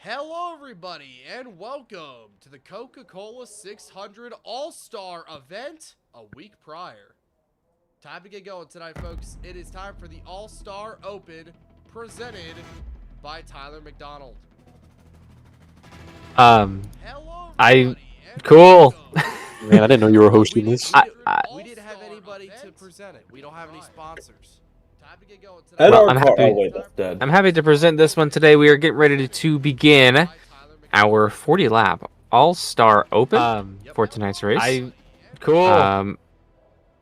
Hello, everybody, and welcome to the Coca-Cola 600 All-Star event a week prior. Time to get going tonight, folks. It is time for the All-Star Open presented by Tyler McDonald. Hello, everybody, cool. Man, I didn't know you were hosting this. We didn't have anybody to present it. We don't have any sponsors. Time to get going tonight. Well, I'm happy to present this one today. We are getting ready to begin our 40 lap All-Star Open for tonight's race. Cool.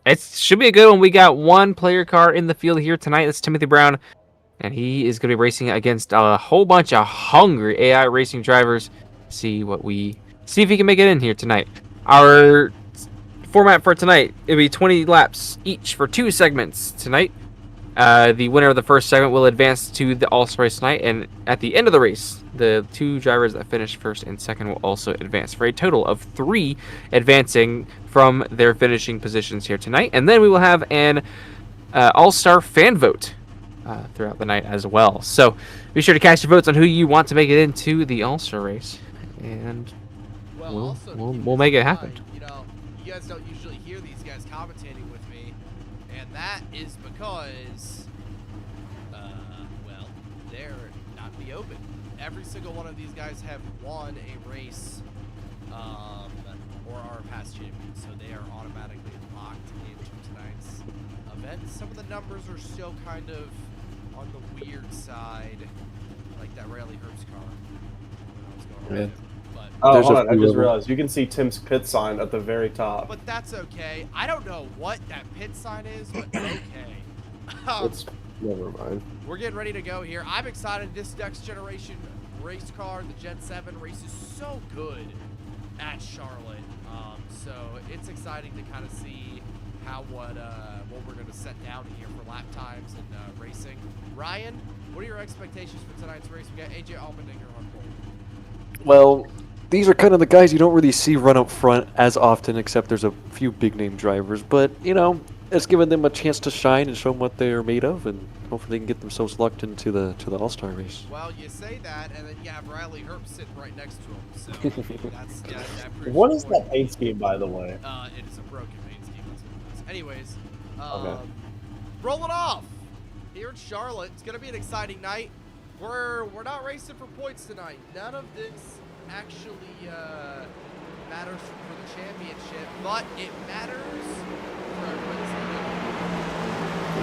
It should be a good one. We got one player car in the field here tonight. That's Timothy Brown, and he is going to be racing against a whole bunch of hungry AI racing drivers. See if he can make it in here tonight. Our format for tonight, it'll be 20 laps each for 2 segments tonight. The winner of the first segment will advance to the All-Star race tonight, and at the end of the race, the 2 drivers that finish first and second will also advance, for a total of 3 advancing from their finishing positions here tonight. And then we will have an All-Star fan vote throughout the night as well. So be sure to cast your votes on who you want to make it into the All-Star race, and we'll make it happen. You know, you guys don't usually hear these guys commentating with me, and that is because, well, they're not the Open. Every single one of these guys have won a race, or are past champions, so they are automatically locked into tonight's event. Some of the numbers are still kind of on the weird side, like that Riley Herbst car. I don't know what's going on with him, but oh, hold on, I just realized you can see Tim's pit sign at the very top. But that's okay. I don't know what that pit sign is, but okay. Never mind. We're getting ready to go here. I'm excited. This next generation race car, the Gen 7, races so good at Charlotte. So it's exciting to kind of see what we're going to set down here for lap times and racing. Ryan, what are your expectations for tonight's race? We got AJ Allmendinger on board. Well, these are kind of the guys you don't really see run up front as often, except there's a few big-name drivers. But, you know, it's given them a chance to shine and show them what they're made of, and hopefully they can get themselves lucked into the All-Star race. Well, you say that, and then you have Riley Herbst sitting right next to him. So that proves What is that paint scheme, by the way? It is a broken paint scheme. That's what it is. Anyways, Okay. rolling off here in Charlotte. It's gonna be an exciting night. We're not racing for points tonight. None of this actually matters for the championship, but it matters for everybody's team.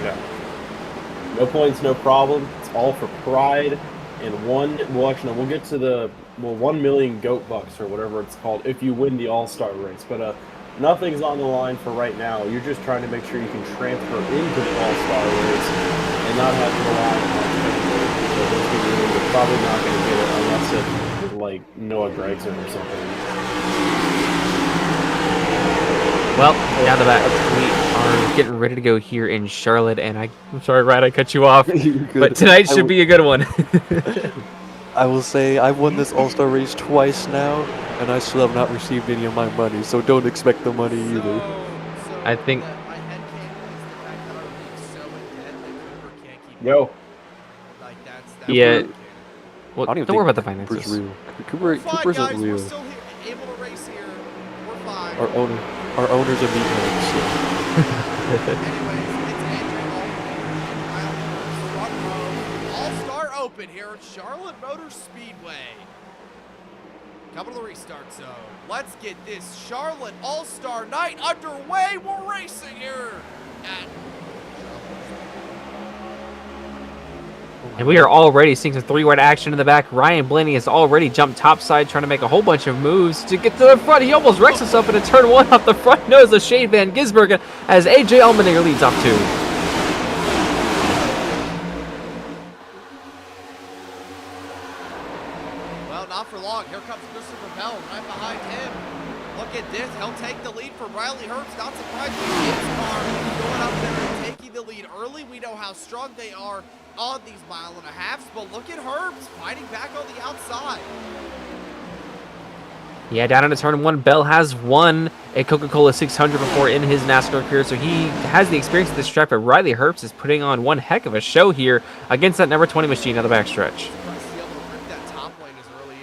Yeah. No points, no problem. It's all for pride and we'll get to the 1 million goat bucks or whatever it's called if you win the All-Star race. But nothing's on the line for right now. You're just trying to make sure you can transfer into the All-Star race and not have to rely on you're probably not going to get it unless it's like Noah Gregson or something. Well, down the back, we are getting ready to go here in Charlotte, and I'm sorry, Ryan, I cut you off, but tonight should be a good one. I will say I've won this All-Star race twice now, and I still have not received any of my money, so don't expect the money either. I think... My head canon is the fact that our league's so in debt that Cooper can't keep Yo. up. Like, that's Yeah. canon. Well, I don't even don't worry about the think finances. Cooper's real. We're fine, Cooper's guys. not real. We're still able to race here. We're fine. Our owners are meatheads. So. Anyways, it's Andrew Allmendinger, front row, All-Star Open here at Charlotte Motor Speedway. Coming to the restart zone. Let's get this Charlotte All-Star night underway. We're racing here at And we are already seeing some 3-wide action in the back. Ryan Blaney has already jumped topside, trying to make a whole bunch of moves to get to the front. He almost wrecks himself into turn 1 off the front nose of Shane Van Gisbergen as AJ Allmendinger leads off 2. Well, not for long. Here comes Christopher Bell right behind him. Look at this. He'll take the lead from Riley Herbst. Not surprisingly, his car going up there and taking the lead early. We know how strong they are on these 1.5 miles, but look at Herbst fighting back on the outside. Yeah, down into turn 1, Bell has won a Coca-Cola 600 before in his NASCAR career, so he has the experience at this track, but Riley Herbst is putting on one heck of a show here against that number 20 machine on the backstretch. Surprised to be able to rip that top lane as early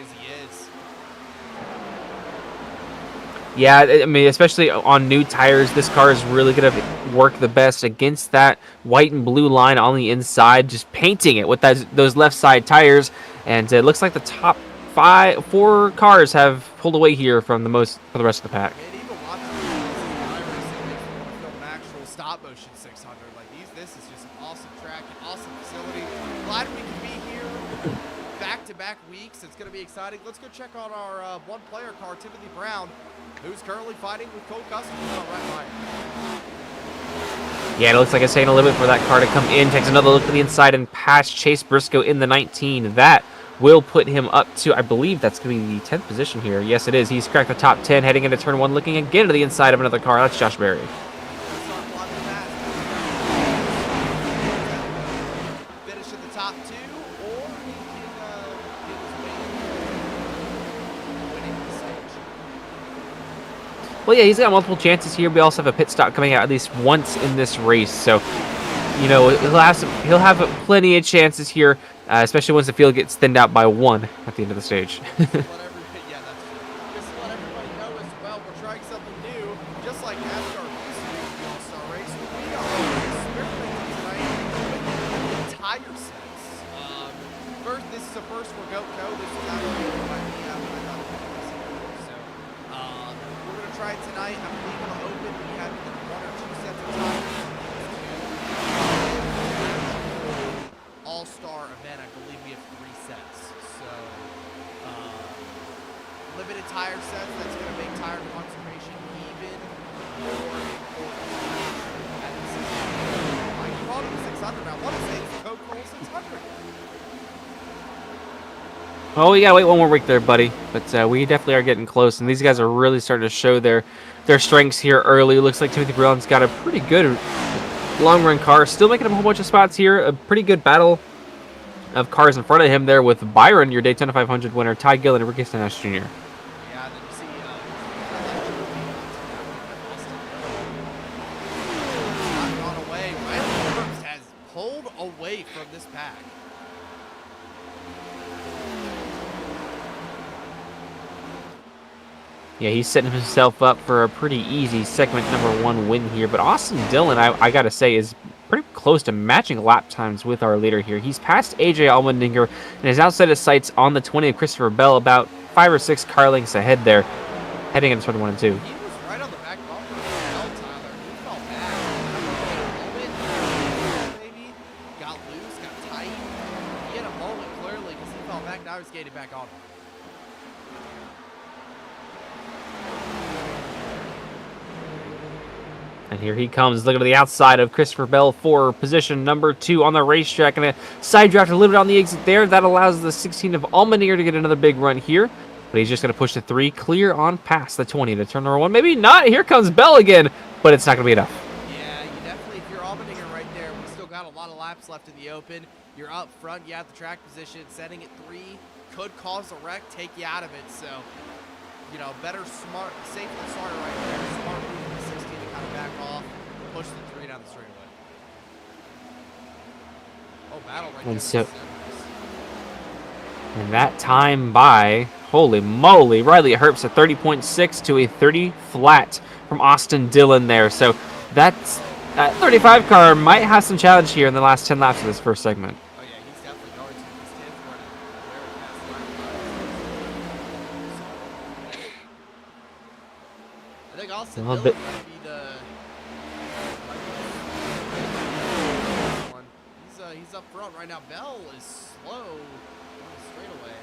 Yeah, I mean, especially on new tires, this car is really going to work the best against that white and blue line on the inside, just painting it with those left side tires. And it looks like the top 4 cars have pulled away here from the rest of the pack. And even watching iRacing makes me want to film an actual stop motion 600. Like this is just an awesome track, an awesome facility. Glad we can be here back-to-back weeks. It's going to be exciting. Let's go check on our one-player car, Timothy Brown, who's currently fighting with Cole Custer. Right by him. Yeah, it looks like it's taking a little bit for that car to come in. Takes another look to the inside and past Chase Briscoe in the 19. That will put him up to, I believe that's going to be the 10th position here. Yes, it is. He's cracked the top 10, heading into turn 1, looking again to the inside of another car. That's Josh Berry. Finish at the top 2, or he can get his way winning the stage. Well, yeah, he's got multiple chances here. We also have a pit stop coming out at least once in this race, so you know he'll have plenty of chances here, especially once the field gets thinned out by 1 at the end of the stage. Just to let everybody know as well, we're trying something new, just like NASCAR used to do with the All-Star race. We are experimenting tonight with tire sets. First, this is a first for Goatco. This is not only by me, but I thought it was before. So, we're going to try it tonight. I believe on the open we have 1 or 2 sets of tires. All-Star event, I believe we have 3 sets. So, limited tire sets, that's going to make tire conservation even more important at the 600. You called it the 600 now. What is it? It's Goatco 600. Oh, we gotta wait 1 more week there, buddy. But we definitely are getting close, and these guys are really starting to show their strengths here early. Looks like Timothy Brown's got a pretty good long-run car. Still making up a whole bunch of spots here. A pretty good battle of cars in front of him there with Byron, your Daytona 500 winner, Ty Gillen, and Ricky Stenhouse Jr. Yeah, then you see, not gone away. Riley Herbst has pulled away from this pack. Yeah, he's setting himself up for a pretty easy segment number 1 win here. But Austin Dillon, I gotta say, is pretty close to matching lap times with our leader here. He's passed AJ Allmendinger and is outside his sights on the 20 of Christopher Bell, about 5 or 6 car lengths ahead there, heading into turn 1 and 2. He was right on the back bumper of Bell, Tyler. He fell back. Maybe got loose, got tight. He had a moment clearly because he fell back. Now he's skated back on. And here he comes, looking to the outside of Christopher Bell for position number 2 on the racetrack. And a side draft a little bit on the exit there. That allows the 16 of Allmendinger to get another big run here. But he's just going to push the 3 clear on past the 20 to turn number 1. Maybe not. Here comes Bell again, but it's not going to be enough. Yeah, you definitely, if you're Allmendinger right there, we still got a lot of laps left in the open. You're up front, you have the track position. Setting at 3 could cause a wreck, take you out of it. So, you know, better, smart, safe than sorry right there. Smart move from the 16 to kind of back off, push the 3 down the straightaway. Oh, battle right And there. And that time by, holy moly, Riley Herbst a 30.6 to a 30 flat from Austin Dillon there. So that's 35 car might have some challenge here in the last 10 laps of this first segment. Oh, yeah, he's definitely going to. His 10th running I think Austin Dillon might be the one. He's up front right now. Bell is slow on the straightaway.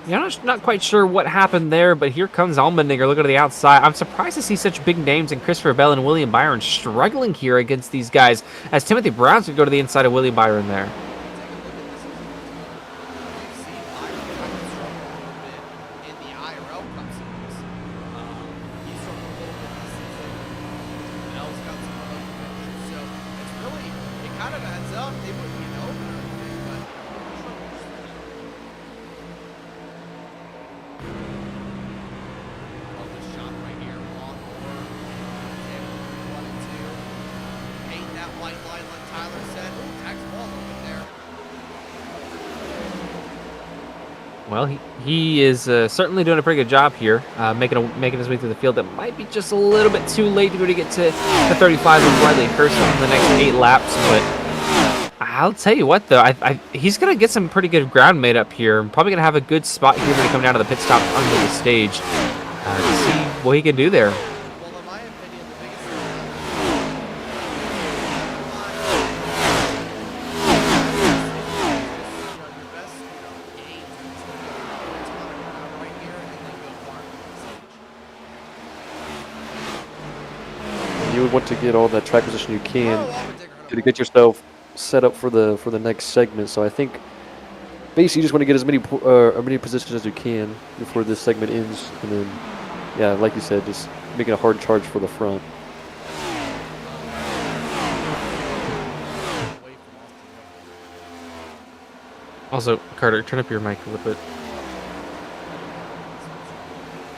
Yeah, I'm not quite sure what happened there, but here comes Allmendinger looking to the outside. I'm surprised to see such big names in Christopher Bell and William Byron struggling here against these guys, as Timothy Brown's would go to the inside of William Byron there. In the IRL Cup Series, he struggled a little bit this season. Bell's got some other pictures, so it's really, it kind of adds up. They wouldn't be an opener or anything, but this shot right here, long over, 1 and 2. Paint that white line like Tyler said. Ooh, tax ball open there. Well, he is certainly doing a pretty good job here, making his way through the field. That might be just a little bit too late to go to get to the 35 with Riley Hurst on the next 8 laps. But I'll tell you what, though, he's gonna get some pretty good ground made up here. Probably gonna have a good spot here when he come down to the pit stop under the stage to see what he can do there. Well, in my opinion, the biggest your best, game is right here and then go far from the stage. You would want to get all that track position you can Oh, I'm a digger. to get yourself set up for the next segment. So I think basically you just want to get as many positions as you can before this segment ends, and then yeah, like you said, just making a hard charge for the front. Also, Carter, turn up your mic a little bit.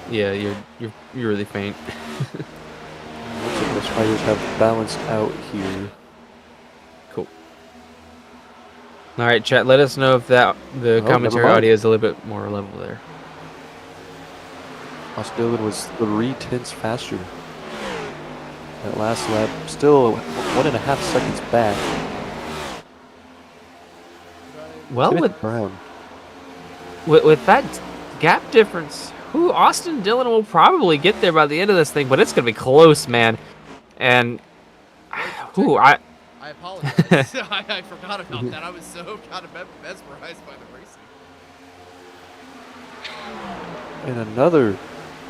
Yeah, you're really faint. Looks like the tires have balanced out here. Cool. All right, chat. Let us know if the never commentary mind. audio is a little bit more level there. Austin Dillon was 3/10 faster. That last lap, still 1.5 seconds back. Well, Timothy Brown. with that gap difference, Austin Dillon will probably get there by the end of this thing, but it's gonna be close, man. And I apologize. I forgot about that. I was so kind of mesmerized by the racing. And another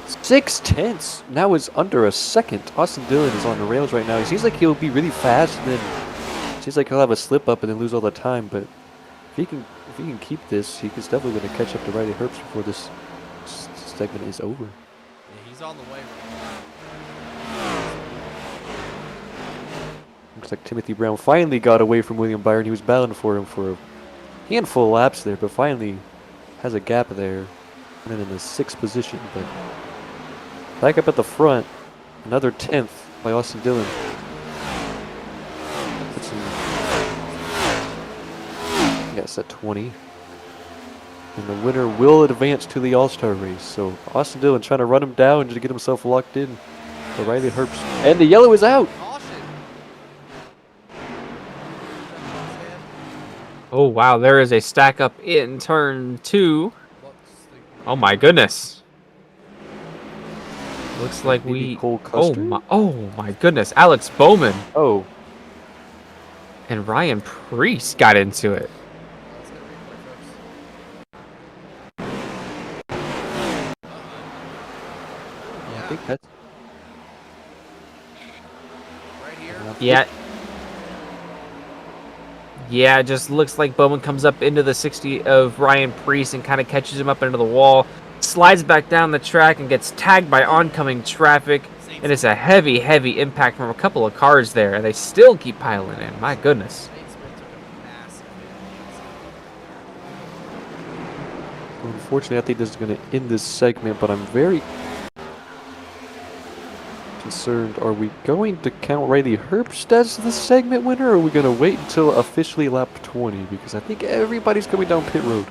6/10. Now is under a second. Austin Dillon is on the rails right now. He seems like he'll be really fast, and then seems like he'll have a slip up and then lose all the time. But if he can keep this, he's definitely going to catch up to Riley Herbst before this segment is over. Yeah, he's on the way. Looks like Timothy Brown finally got away from William Byron. He was battling for him for a handful of laps there, but finally has a gap there. And then in the 6th position, but back up at the front, another 10th by Austin Dillon. Puts him, yes, at 20. And the winner will advance to the All-Star race. So Austin Dillon trying to run him down to get himself locked in for Riley Herbst. And the yellow is out. Caution. oh wow, there is a stack up in turn 2. Oh my goodness. Looks like Maybe we. Cole Custer? Oh my goodness, Alex Bowman Oh, and Ryan Priest got into it. I think that's Right here. Yeah. Yeah, it just looks like Bowman comes up into the 60 of Ryan Priest and kind of catches him up into the wall, slides back down the track and gets tagged by oncoming traffic. And it's a heavy, heavy impact from a couple of cars there, and they still keep piling in. My goodness. Unfortunately, I think this is going to end this segment, but I'm very concerned. Are we going to count Riley Herbst as the segment winner, or are we going to wait until officially lap 20? Because I think everybody's coming down pit road.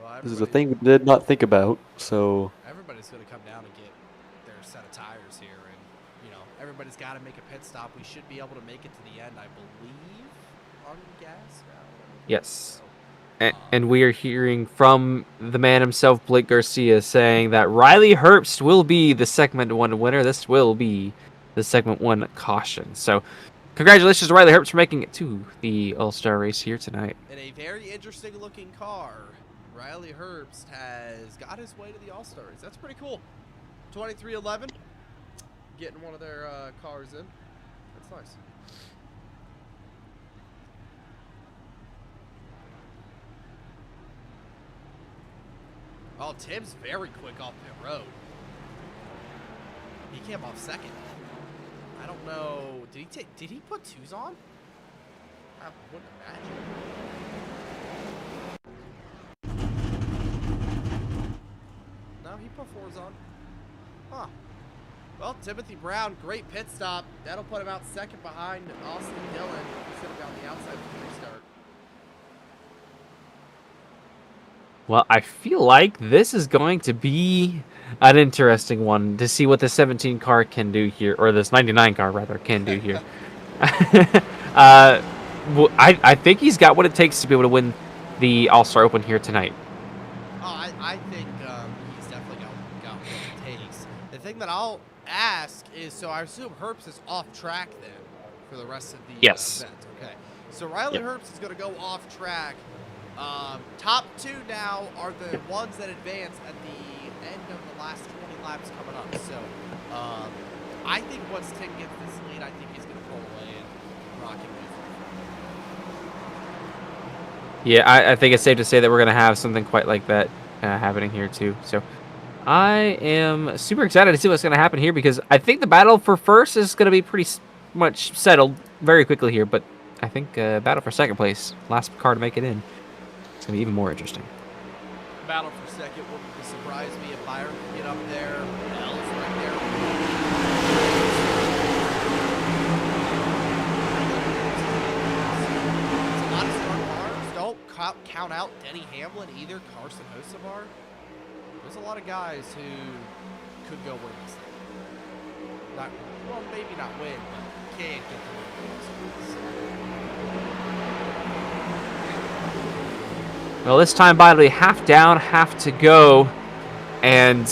Well, This is a thing we did not think about, so everybody's going to come down and get their set of tires here, and everybody's got to make a pit stop. We should be able to make it to the end, I believe, on gas. Yes. And we are hearing from the man himself, Blake Garcia, saying that Riley Herbst will be the segment 1 winner. This will be the segment 1 caution. So, congratulations to Riley Herbst for making it to the All-Star race here tonight. In a very interesting looking car, Riley Herbst has got his way to the All-Star race. That's pretty cool. 2311, getting one of their cars in. That's nice. Oh, Tim's very quick off pit road. He came off second. I don't know. Did he put 2s on? I wouldn't imagine. No, he put 4s on. Huh. Well, Timothy Brown, great pit stop. That'll put him out second behind Austin Dillon. He's going to be on the outside for the restart. Well, I feel like this is going to be an interesting one to see what the 17 car can do here, or this 99 car rather can do here. I think he's got what it takes to be able to win the All-Star Open here tonight. Oh, I think he's definitely got what it takes. The thing that I'll ask is, so I assume Herbst is off track then for the rest of the Yes. event. Okay. So Riley Herbst is going to go off track. Top two now are the ones that advance at the end of the last 20 laps coming up. So I think once Tim gets this lead, I think he's going to pull away and rock him. Yeah, I think it's safe to say that we're going to have something quite like that happening here too. So I am super excited to see what's going to happen here because I think the battle for first is going to be pretty much settled very quickly here. But I think battle for second place, last car to make it in, it's going to be even more interesting. Battle for second wouldn't surprise me if Byron can get up there. Bell's right there. It's a lot of strong cars. Don't count out Denny Hamlin either. Carson Hocevar. There's a lot of guys who could go win this thing. Well, maybe not win, but can't get the win. Well, this time by the half down, half to go, and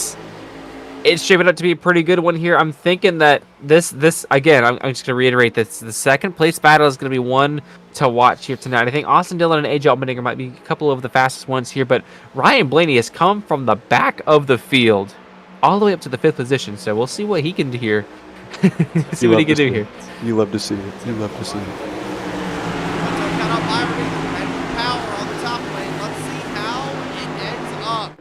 it's shaping up to be a pretty good one here. I'm thinking that this again, I'm just going to reiterate this. The second place battle is going to be one to watch here tonight. I think Austin Dillon and AJ Allmendinger might be a couple of the fastest ones here, but Ryan Blaney has come from the back of the field all the way up to the 5th position, so we'll see what he can do here. See what he can do here. You love to see it. You love to see it. Power on the top lane. Let's see how it ends up.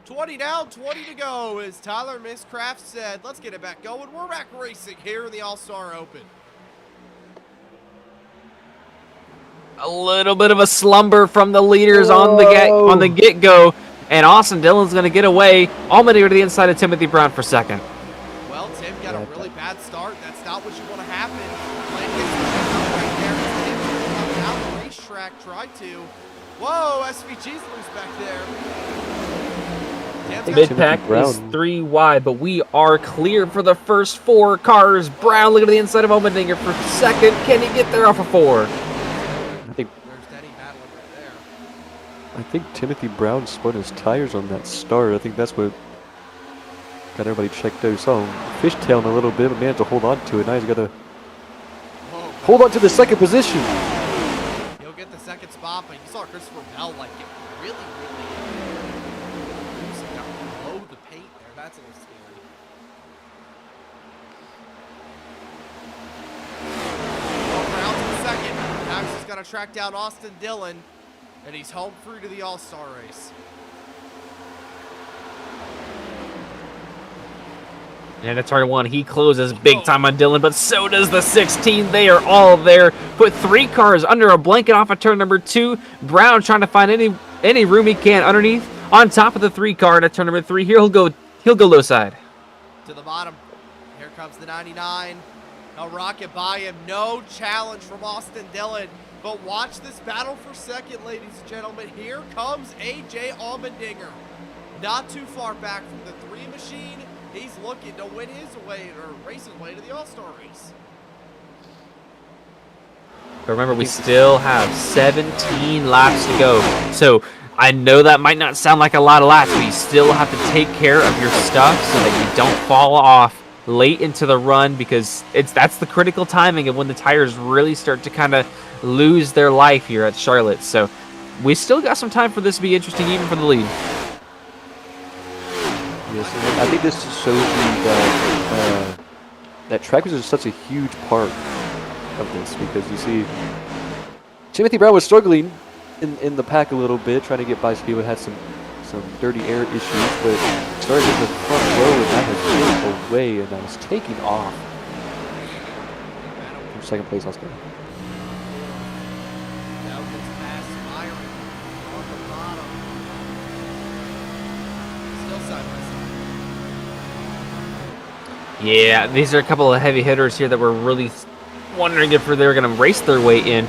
20 down, 20 to go, as Tyler Miscraft said. Let's get it back going. We're back racing here in the All-Star Open. A little bit of a slumber from the leaders on the get-go, and Austin Dillon's going to get away. Allmendinger to the inside of Timothy Brown for second. Well, Tim got a really bad start. That's not what you want to happen. Playing against the right there. Tim out the racetrack, tried to. Whoa, SVG's loose back there. Mid-pack is 3 wide, but we are clear for the first 4 cars. Brown looking to the inside of Allmendinger for second. Can he get there off of 4? I think Timothy Brown spun his tires on that start. I think that's what got everybody checked out. Saw him fishtailing a little bit, but managed to hold on to it. Now he's got to hold on to the second position. He'll get the second spot, but you saw Christopher Bell like get really below the paint there. That's a little scary. Brown's in second. Now he's just got to track down Austin Dillon. And he's home through to the All-Star race. And at turn 1, he closes big time on Dillon, but so does the 16. They are all there. Put 3 cars under a blanket off of turn number 2. Brown trying to find any room he can underneath, on top of the 3 car. And at turn number 3, here he'll go low side. To the bottom. Here comes the 99. A rocket by him. No challenge from Austin Dillon. But watch this battle for second, ladies and gentlemen. Here comes AJ Allmendinger. Not too far back from the 3 machine. He's looking to win his way, or race his way to the All-Star race. But remember, we still have 17 laps to go. So I know that might not sound like a lot of laps, but you still have to take care of your stuff so that you don't fall off late into the run, because that's the critical timing of when the tires really start to kind of lose their life here at Charlotte. So we still got some time for this to be interesting, even for the lead. Yes, I think this shows you that that track was such a huge part of this, because you see Timothy Brown was struggling in the pack a little bit, trying to get by speed, but had some dirty air issues, but started in the front row, and that has been away, and that was taking off. From second place, Oscar. Yeah, these are a couple of heavy hitters here that we're really wondering if they're going to race their way in.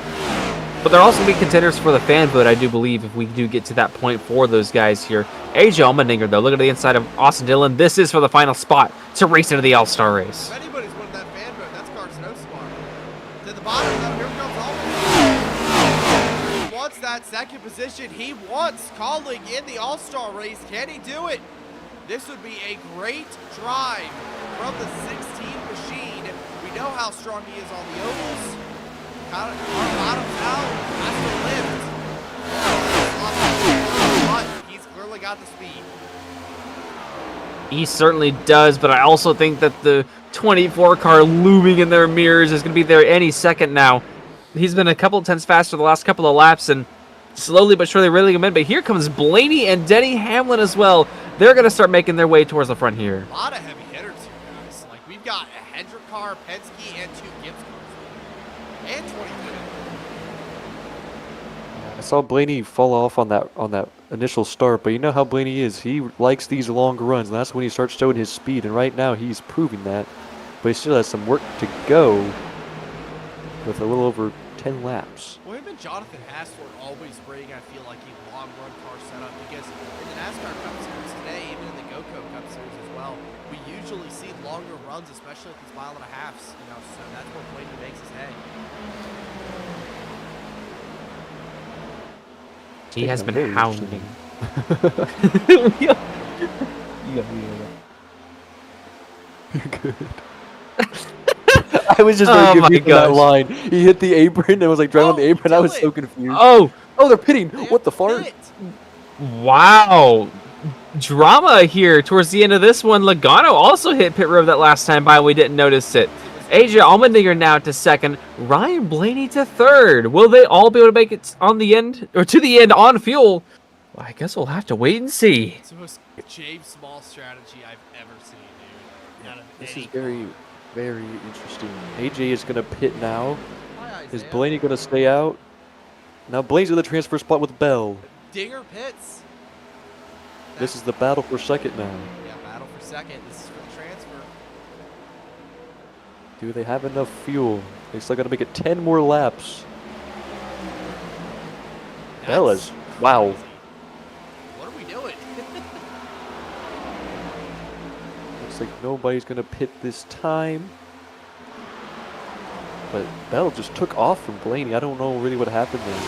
But they're also going to be contenders for the fan vote, I do believe, if we do get to that point for those guys here. AJ Allmendinger, though, look at the inside of Austin Dillon. This is for the final spot to race into the All-Star race. If anybody's winning that fan vote, that's Carson Osmar. To the bottom, though, here comes Allmendinger. He wants that second position. He wants calling in the All-Star race. Can he do it? This would be a great drive from the 16 machine. We know how strong he is on the ovals. Our bottom's out. Has to lift. But he's clearly got the speed. He certainly does, but I also think that the 24 car looming in their mirrors is going to be there any second now. He's been a couple of tenths faster the last couple of laps and slowly but surely reeling him in. But here comes Blaney and Denny Hamlin as well. They're going to start making their way towards the front here. A lot of heavy hitters here, guys. Like, we've got a Hendrick car, Penske, and 2 Gibbs cars. And 20 minutes. I saw Blaney fall off on that initial start, but you know how Blaney is. He likes these long runs, and that's when he starts showing his speed. And right now, he's proving that. But he still has some work to go with a little over 10 laps. Well, him and Jonathan Hassford always bring, I feel like, a long run car setup because in the NASCAR Cup Series today, even in the Goatco Cup Series as well, we usually see longer runs, especially at these mile and a halves. You know, so that's where Blaney makes his hay. He has been hounding. Good. I was just very confused with that line. He hit the apron and was like driving on the apron. I was so confused. Oh, they're pitting. What the fart? wow. Drama here towards the end of this one. Logano also hit pit road that last time by. We didn't notice it. AJ Allmendinger now to second. Ryan Blaney to third. Will they all be able to make it on the end or to the end on fuel? Well, I guess we'll have to wait and see. It's the most James Small strategy I've ever seen, dude. Out of This any is very, very interesting. AJ is going to pit now. Hi, Is Isaiah. Blaney going to stay out? Now Blaney's in the transfer spot with Bell. Dinger pits. This is the battle for second now. Yeah, battle for second. This is for the transfer. Do they have enough fuel? They still got to make it 10 more laps. Bell is, wow. Crazy. What are we doing? Looks like nobody's going to pit this time. But Bell just took off from Blaney. I don't know really what happened there.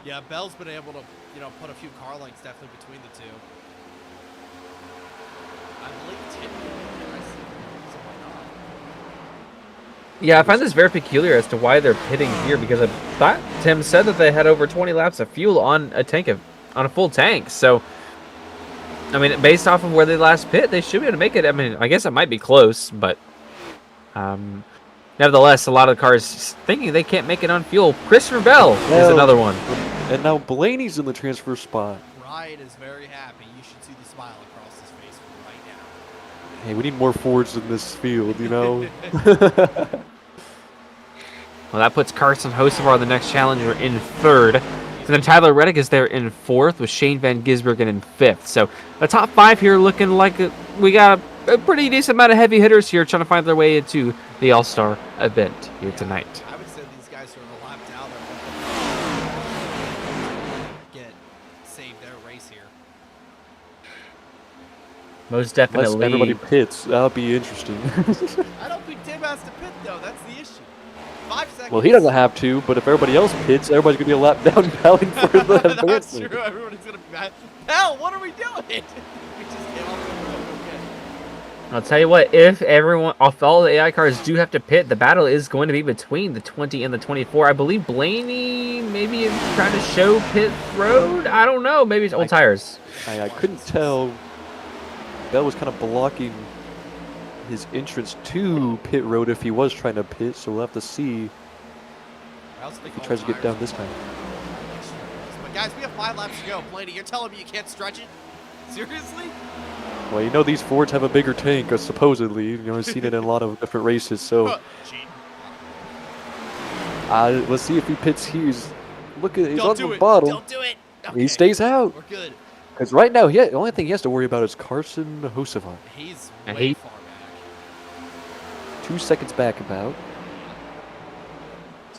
Yeah, Bell's been able to, you know, put a few car lengths definitely between the two. I believe Tim did, I see. So why not? Yeah, I find this very peculiar as to why they're pitting here because I thought Tim said that they had over 20 laps of fuel on a full tank. So, I mean, based off of where they last pit, they should be able to make it. I mean, I guess it might be close, but nevertheless, a lot of cars thinking they can't make it on fuel. Christopher Bell is another one. And now Blaney's in the transfer spot. Ryan is very happy. You should see the smile across his face right now. Hey, we need more Fords in this field, you know? Well, that puts Carson Hocevar, the next challenger, in third. And then Tyler Reddick is there in fourth with Shane Van Gisbergen in fifth. So the top five here looking like we got a pretty decent amount of heavy hitters here trying to find their way into the All-Star event here tonight. I would say these guys are lapped out. Save their race here. Most Unless definitely. everybody pits, that'll be interesting. I don't think Tim has to pit, though. That's the issue. 5 seconds. Well, he doesn't have to, but if everybody else pits, everybody's going to be a lap down battling for the That's advancement. true. Everybody's going to be mad. Hell, what are we doing? We just came off the road. Okay. I'll tell you what, if all the AI cars do have to pit, the battle is going to be between the 20 and the 24. I believe Blaney maybe trying to show pit road. I don't know. Maybe it's old tires. I couldn't tell. Bell was kind of blocking his entrance to pit road if he was trying to pit, so we'll have to see if he tries to get down this time. But guys, we have 5 laps to go. Blaney, you're telling me you can't stretch it? Seriously? Well, you know these Fords have a bigger tank, supposedly. You know, I've seen it in a lot of different races, so let's see if he pits here. He's on the bottom. Don't do it. Okay. He stays out. We're good. Because right now, the only thing he has to worry about is Carson Hocevar. He's And way he- far back. 2 seconds back about.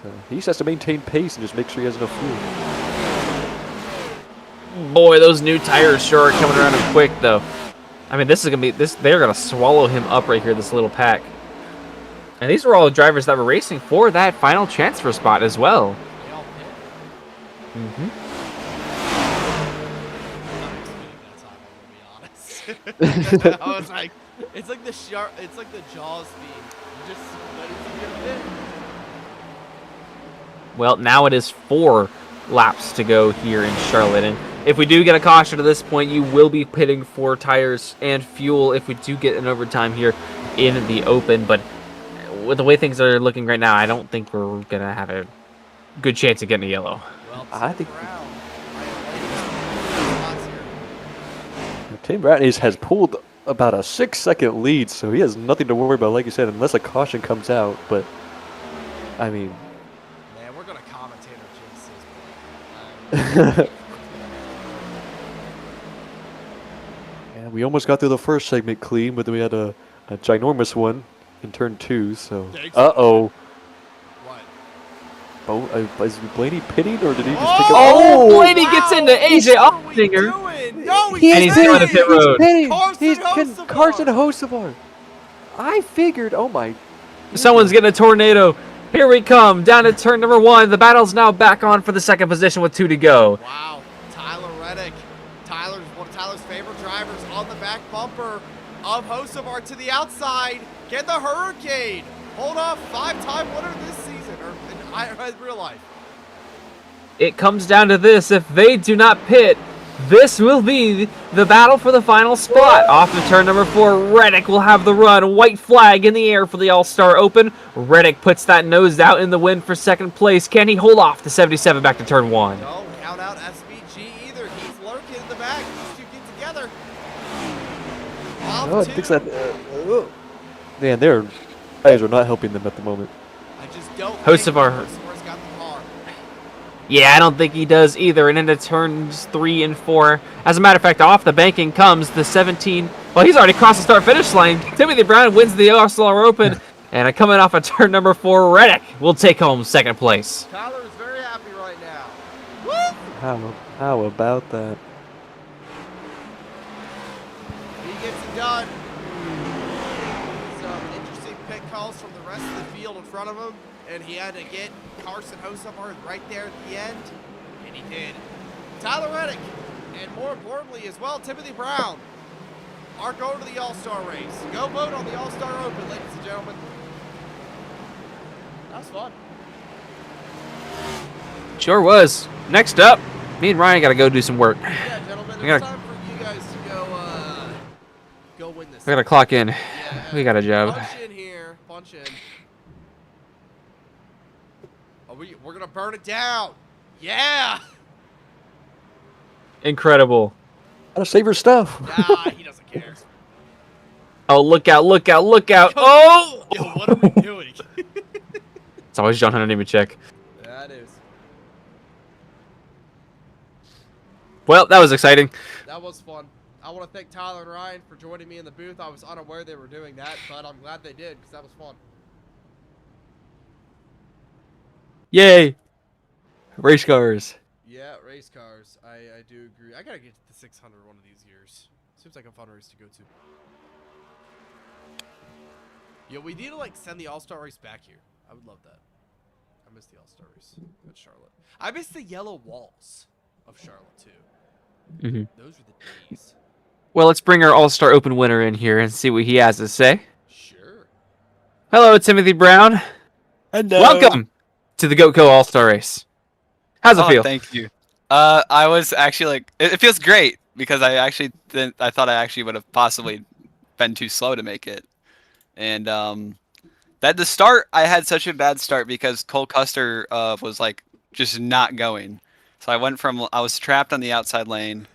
So he just has to maintain pace and just make sure he has enough fuel. Boy, those new tires sure are coming around him quick, though. I mean, this is gonna be this. They're gonna swallow him up right here. This little pack. And these were all drivers that were racing for that final transfer spot as well. They all pit. Mm-hmm. I'm expecting that time, I'm gonna be honest. I was like, it's like the Jaws theme. You just let it get a bit. Well, now it is 4 laps to go here in Charlotte. And if we do get a caution to this point, you will be pitting for tires and fuel if we do get an overtime here in the open. But with the way things are looking right now, I don't think we're going to have a good chance of getting a yellow. Well, I think- Brown, Tim Brown has pulled about a 6-second lead, so he has nothing to worry about, like you said, unless a caution comes out. But, I mean... Man, we're going to commentate our jinxes. Yeah, we almost got through the first segment clean, but then we had a ginormous one in turn 2, so... Thanks. Uh-oh. What? Is Blaney pitting, or did he just take a... Oh, Blaney gets into AJ What are we Allmendinger. doing? No, And he's going to pit road. Carson Hocevar. I figured, oh my... Someone's getting a tornado. Here we come, down to turn number 1. The battle's now back on for the second position with 2 to go. Wow, Tyler Reddick. One of Tyler's favorite drivers on the back bumper of Hocevar to the outside. Get the Hurricane. Hold off 5-time winner this season, or in real life. It comes down to this. If they do not pit, this will be the battle for the final spot. Off of turn number 4, Reddick will have the run. White flag in the air for the All-Star Open. Reddick puts that nose out in the win for second place. Can he hold off the 77 back to turn 1? Don't count out SVG either. He's lurking in the back. These two get together. Oh, I think that... man, their tires are not helping them at the moment. I just don't Hocevar. think Hocevar's got the car. Yeah, I don't think he does either. And into turns 3 and 4. As a matter of fact, off the banking comes the 17. Well, he's already crossed the start-finish line. Timothy Brown wins the All-Star Open. And coming off of turn number 4, Reddick will take home second place. Tyler is very happy right now. Woo! How about that? He gets it done. Some interesting pit calls from the rest of the field in front of him, and he had to get Carson Hocevar right there at the end, and he did. Tyler Reddick, and more importantly as well, Timothy Brown are going to the All-Star race. Go vote on the All-Star Open, ladies and gentlemen. That was fun. Sure was. Next up, me and Ryan got to go do some work. Yeah, gentlemen, We it's gotta- time for you guys to go win this. We got to clock in. Yeah, We got a job. Punch in here. Punch in. Oh, we're going to burn it down. Yeah. Incredible. Gotta save your stuff. Nah, he doesn't care. Oh, look out, look out, look out. Oh! Yo, what are we doing? It's always John Hunter, even check. That is. Well, that was exciting. That was fun. I want to thank Tyler and Ryan for joining me in the booth. I was unaware they were doing that, but I'm glad they did because that was fun. Yay. Race cars. Yeah, race cars. I do agree. I got to get to the 600 one of these years. Seems like a fun race to go to. Yeah, we need to like send the All-Star race back here. I would love that. I miss the All-Star race at Charlotte. I miss the yellow walls of Charlotte too. Mm-hmm. Those were the days. Well, let's bring our All-Star Open winner in here and see what he has to say. Sure. Hello, Timothy Brown. Hello. Welcome to the Goatco All-Star Race. How's it feel? Thank you. I was actually like, it feels great because I thought I actually would have possibly been too slow to make it, and that the start I had such a bad start because Cole Custer was like just not going. So I was trapped on the outside lane,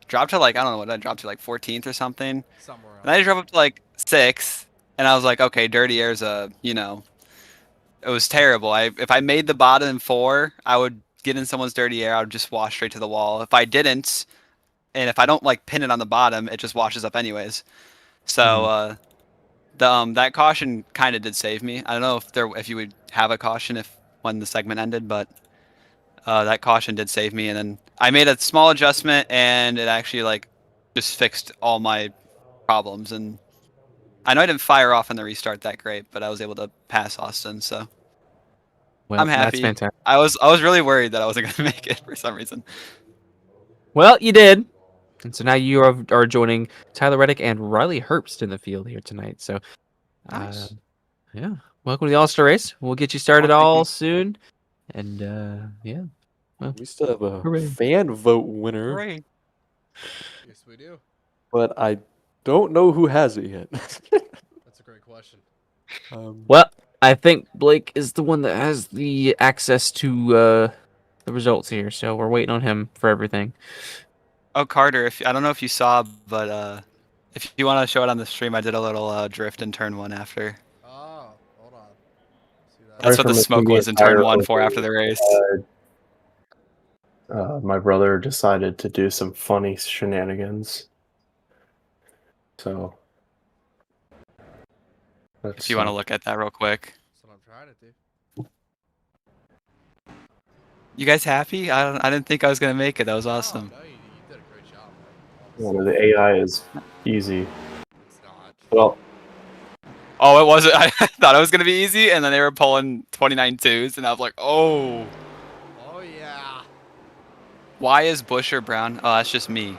dropped to like I don't know what I dropped to like 14th or something, Somewhere else. and I dropped up to like 6th, and I was like, okay, dirty air's it was terrible. If I made the bottom 4, I would get in someone's dirty air. I would just wash straight to the wall. If I didn't, and if I don't like pin it on the bottom, it just washes up anyways. So that caution kind of did save me. I don't know if you would have a caution when the segment ended, but that caution did save me. And then I made a small adjustment, and it actually like just fixed all my problems. And I know I didn't fire off on the restart that great, but I was able to pass Austin, so Well, I'm that's happy. fantastic. I was really worried that I wasn't gonna make it for some reason. Well, you did. And so now you are joining Tyler Reddick and Riley Herbst in the field here tonight. So, Nice. yeah, welcome to the All-Star Race. We'll get you started Thank all you. soon. And, yeah. We still have a Hooray. fan vote winner, Great. Yes, we do. but I don't know who has it yet. That's a great question. Well, I think Blake is the one that has the access to the results here. So we're waiting on him for everything. Oh, Carter, I don't know if you saw, but if you want to show it on the stream, I did a little drift in turn 1 after. Oh, hold on. See that? That's Sorry what the for smoke missing the was in turn entire 1 for opening. after the race. My brother decided to do some funny shenanigans. So, If you want to look at that real quick. That's what I'm trying to do. You guys happy? I didn't think I was gonna make it. That was awesome. Oh, no, you did a great job, man. the AI is easy. It's not. Well, Oh, it wasn't. I thought it was gonna be easy, and then they were pulling 29 twos, and I was like, oh. Oh, yeah. Why is Busher brown? Oh, that's just me.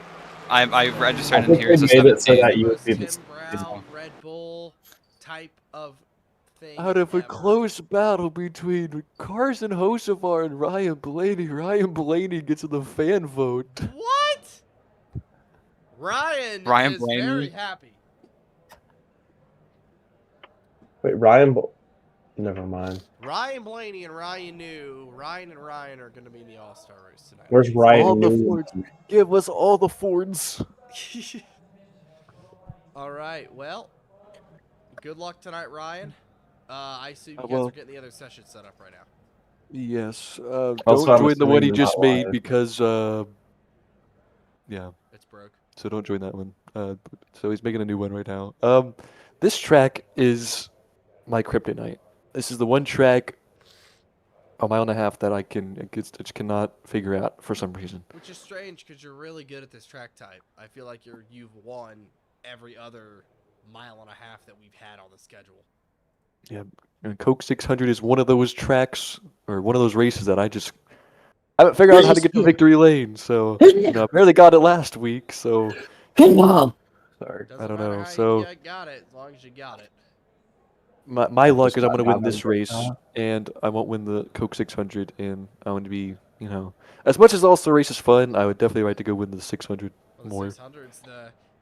I registered I in think here as a they made it so 17. that you would Most be Tim the Brown, Red Bull type of thing. Out of a ever. close battle between Carson Hocevar and Ryan Blaney gets the fan vote. What? Ryan Ryan is Blaney? very happy. Wait, Ryan. Never mind. Ryan Blaney and Ryan New. Ryan and Ryan are going to be in the All-Star race tonight. Where's Ryan? All the Newman? Fords. Give us all the Fords. All right. Well, good luck tonight, Ryan. I assume you guys well- are getting the other session set up right now. Yes. Also, Don't I'm join the one he assuming you're just not made live. because, yeah. It's broke. So don't join that one. So he's making a new one right now. This track is my kryptonite. This is the one track a mile and a half that I just cannot figure out for some reason. Which is strange because you're really good at this track type. I feel like you've won every other mile and a half that we've had on the schedule. Yeah, and Coke 600 is one of those tracks or one of those races that I haven't figured out how to get to victory lane. So I barely got it last week. So sorry, Doesn't I don't matter know. how So you got it, as long as you got it. my luck is I'm going to win Just this got race, it. and I won't win the Coke 600, and I want to be, as much as also race is fun, I would definitely like to go win the 600 Well, the more. 600's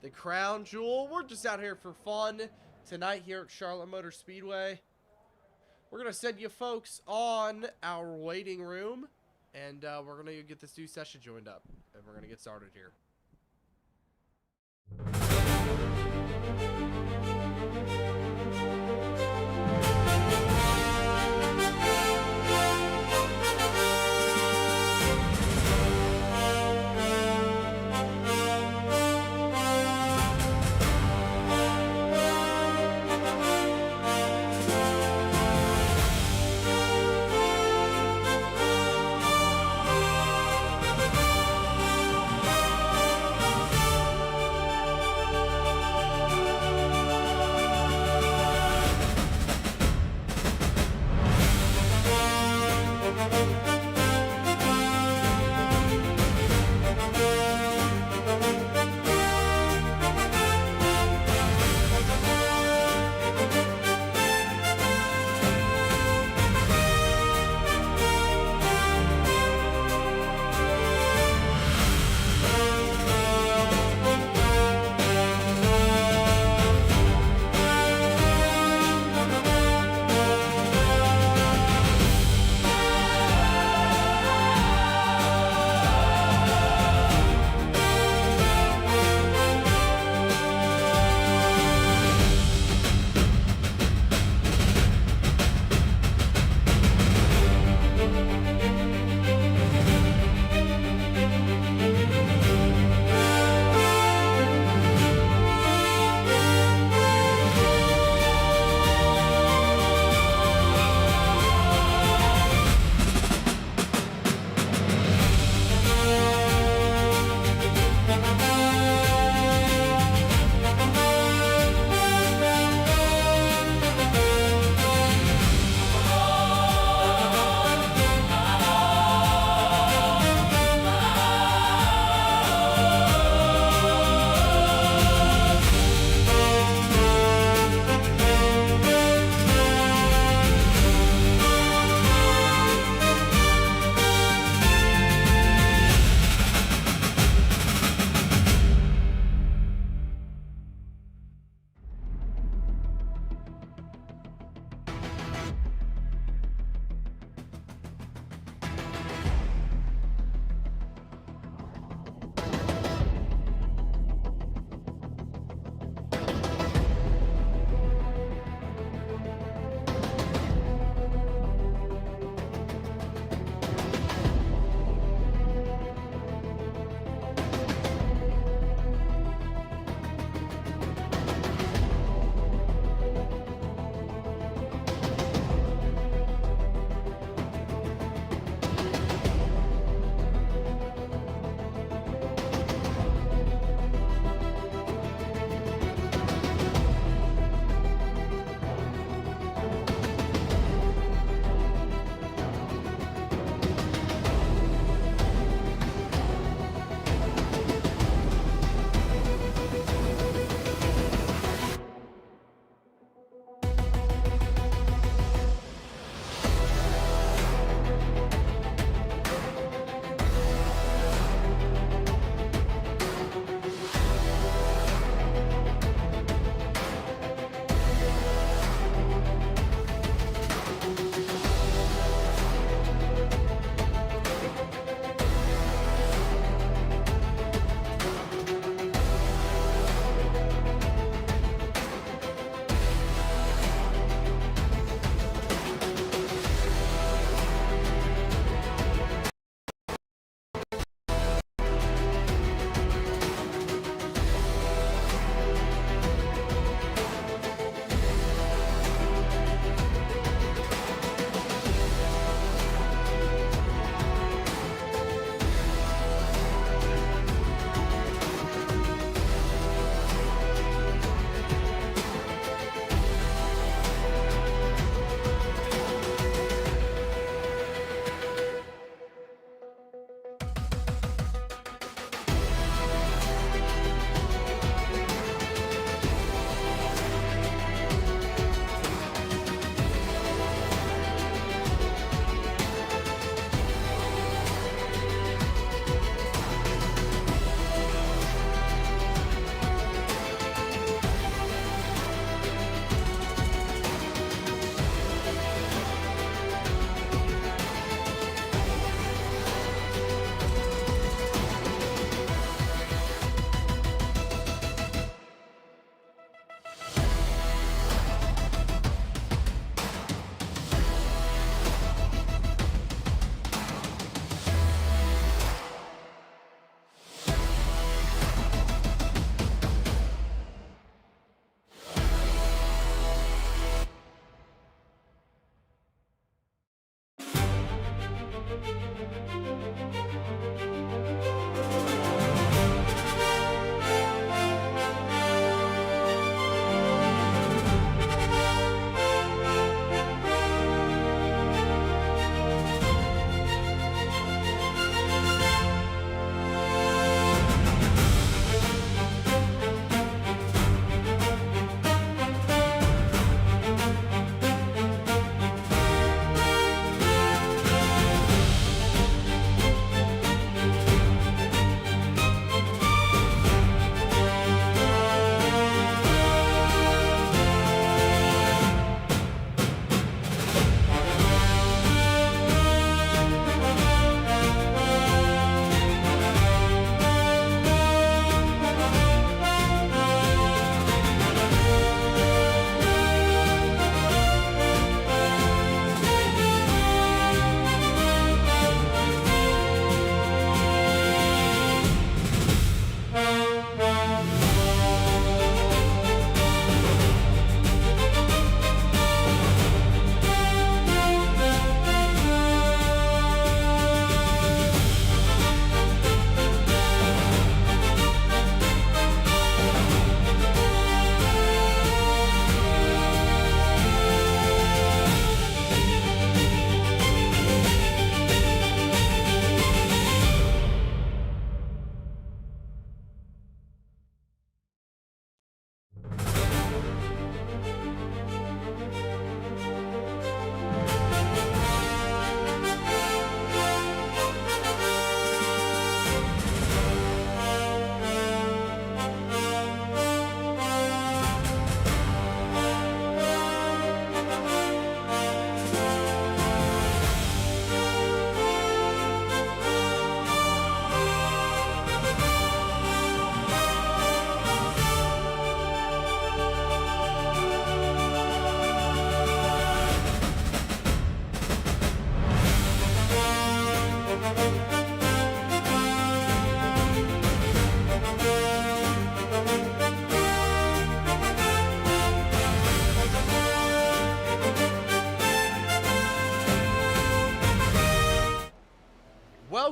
the crown jewel. We're just out here for fun tonight here at Charlotte Motor Speedway. We're going to send you folks on our waiting room, and we're going to get this new session joined up, and we're going to get started here.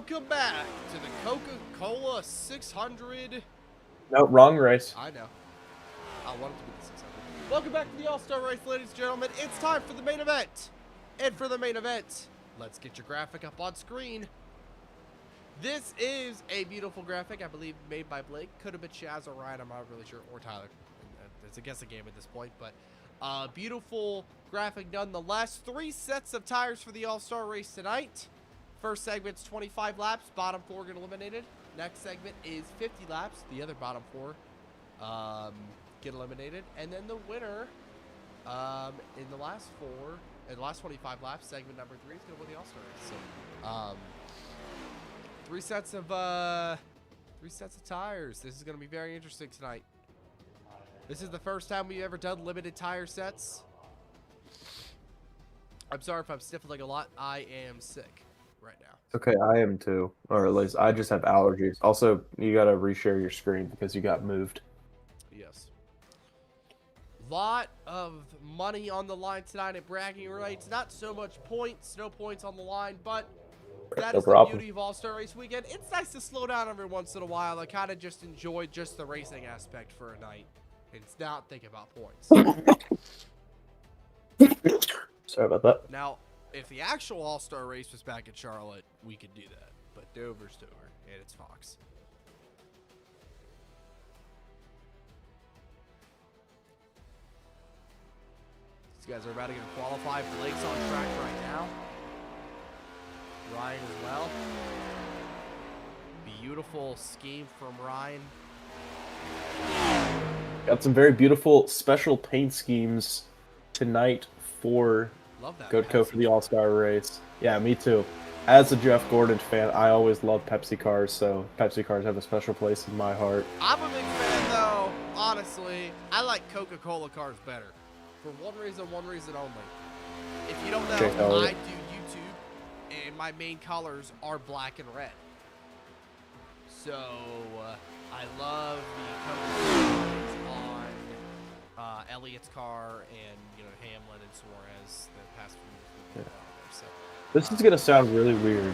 Welcome back to the Coca-Cola 600. No, wrong race. I know. I want it to be the 600. Welcome back to the All-Star Race, ladies and gentlemen. It's time for the main event. And for the main event, let's get your graphic up on screen. This is a beautiful graphic, I believe, made by Blake. Could have been Chaz or Ryan, I'm not really sure, or Tyler. It's a guessing game at this point, but beautiful graphic nonetheless. 3 sets of tires for the All-Star Race tonight. First segment's 25 laps, bottom 4 get eliminated. Next segment is 50 laps, the other bottom 4 get eliminated. And then the winner in the last 25 laps, segment number 3 is going to win the All-Star Race. So, 3 sets of tires. This is going to be very interesting tonight. This is the first time we've ever done limited tire sets. I'm sorry if I'm sniffling a lot. I am sick right now. Okay, I am too. Or at least I just have allergies. Also, you gotta reshare your screen because you got moved. Yes. Lot of money on the line tonight at bragging rights. Not so much points. No points on the line, but that No is problem. the beauty of All-Star Race Weekend. It's nice to slow down every once in a while. I kind of just enjoy just the racing aspect for a night. And not think about points. Sorry about that. Now, if the actual All-Star Race was back in Charlotte, we could do that. But Dover's Dover, and it's Fox. These guys are about to get qualified. Blake's on track right now. Ryan as well. Beautiful scheme from Ryan. Got some very beautiful special paint schemes tonight for Love that. Goatco Pepsi. for the All-Star Race. Yeah, me too. As a Jeff Gordon fan, I always love Pepsi cars, so Pepsi cars have a special place in my heart. I'm a big fan, though. Honestly, I like Coca-Cola cars better. For one reason only. If you don't Check know, out. I do YouTube, and my main colors are black and red. So, I love the Coca-Cola on Elliott's car and, Hamlin and Suarez the past few years. So, This is gonna sound really weird,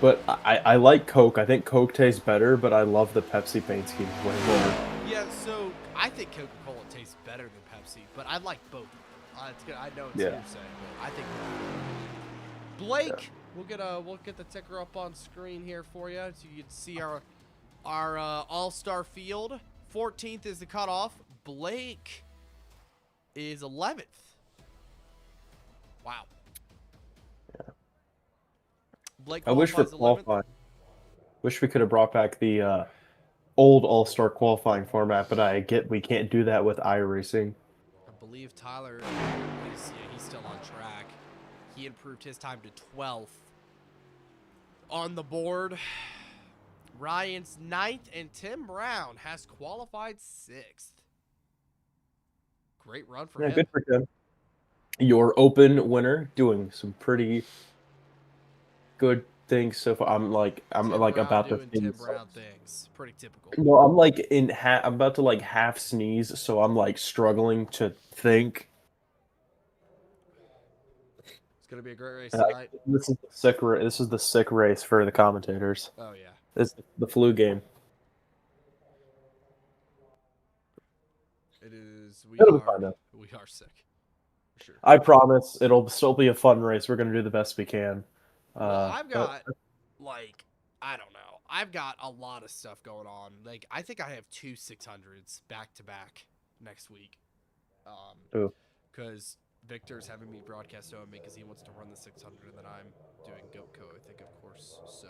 but I like Coke. I think Coke tastes better, but I love the Pepsi paint schemes way more. yeah, so I think Coca-Cola tastes better than Pepsi, but I like both. It's good. I know it's Yeah. hearsay, but I think Blake, we'll get the ticker up on screen here for you so you can see our all-star field. 14th is the cutoff. Blake is 11th. Wow. Yeah. Blake I wish for qualifies 11th. qualifying. Wish we could have brought back the old All-Star qualifying format, but we can't do that with iRacing. I believe Tyler he's still on track. He improved his time to 12th. On the board, Ryan's 9th, and Tim Brown has qualified 6th. Great run for Yeah, him. good for him. Your open winner doing some pretty good things so far. I'm Tim like Brown about to doing Tim sneeze. Brown things. Pretty typical. No, I'm like I'm about to like half sneeze, so I'm like struggling to think. It's gonna be a great race tonight. This is the sick race for the commentators. Oh yeah. This is the flu game. It is. It'll be fun, though. We are sick. For sure. I promise it'll still be a fun race. We're gonna do the best we can. Well, I've got I don't know. I've got a lot of stuff going on. Like I think I have 2 600s back to back next week. Ooh. Because Victor's having me broadcast OME because he wants to run the 600, and then I'm doing Goatco, I think, of course. So.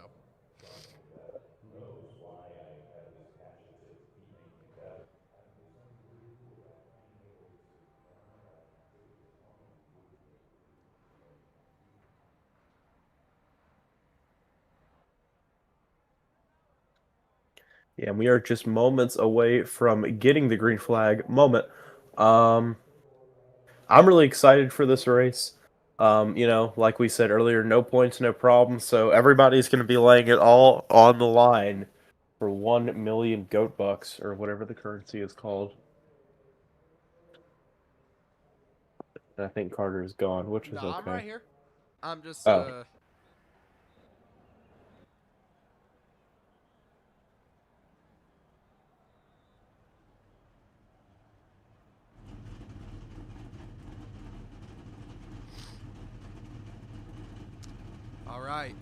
Yeah, and we are just moments away from getting the green flag moment. I'm really excited for this race. Like we said earlier, no points, no problem. So everybody's going to be laying it all on the line for 1 million goat bucks or whatever the currency is called. And I think Carter is gone, which is No, okay. I'm right here. I'm just Oh. All right.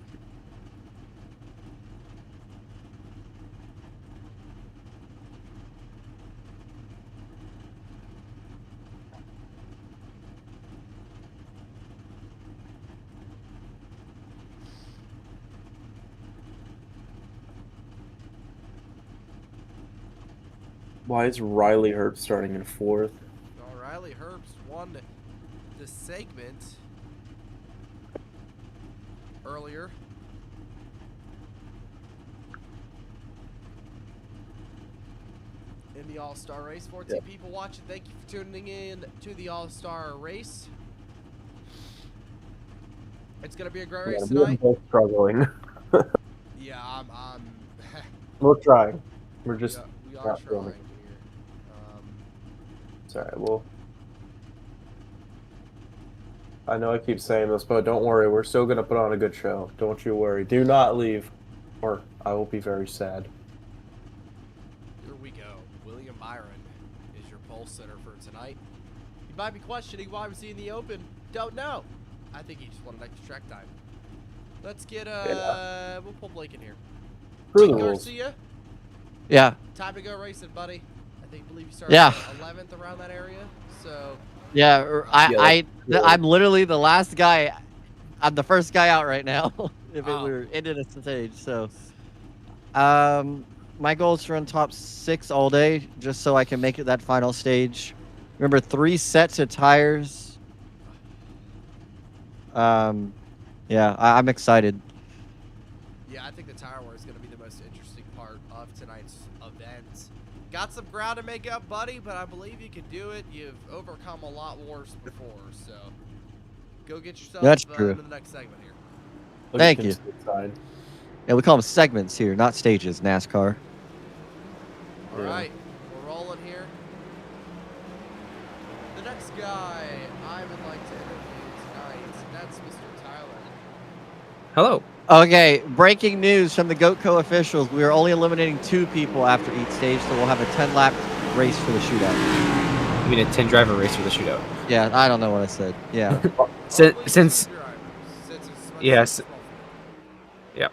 Why is Riley Herbst starting in 4th? Riley Herbst won the segment earlier. In the All-Star race. 14 people watching. Thank you for tuning in to the All-Star race. It's going to be a great race We're tonight. both struggling. Yeah, I'm We're trying. We're just we are not trying feeling here. It's alright, well, I know I keep saying this, but don't worry, we're still going to put on a good show. Don't you worry. Do not leave, or I will be very sad. Here we go. William Byron is your pole sitter for tonight. You might be questioning why was he in the open. Don't know. I think he just wanted extra track time. Let's get we'll pull Blake in here. Screw Jake the rules. Garcia, Yeah. time to go racing, buddy. Believe you started Yeah. 11th around that area. So Yeah. I'm literally the last guy. I'm the first guy out right now. If it were ended a stage, so my goal is to run top 6 all day, just so I can make it that final stage. Remember, 3 sets of tires. Yeah, I'm excited. yeah, I think the tire war is going to be the most interesting part of tonight's event. Got some ground to make up, buddy, but I believe you can do it. You've overcome a lot worse before, so go get yourself That's true. into the next segment here. Thank you. Side. Yeah, we call them segments here, not stages. NASCAR. All right, we're rolling here. The next guy I would like to interview tonight, that's Mr. Tyler. Hello. Okay, breaking news from the Goatco officials. We are only eliminating 2 people after each stage, so we'll have a 10-lap race for the shootout. You mean a 10-driver race for the shootout? Yeah, I don't know what I said. Yeah. Since yes. Yep.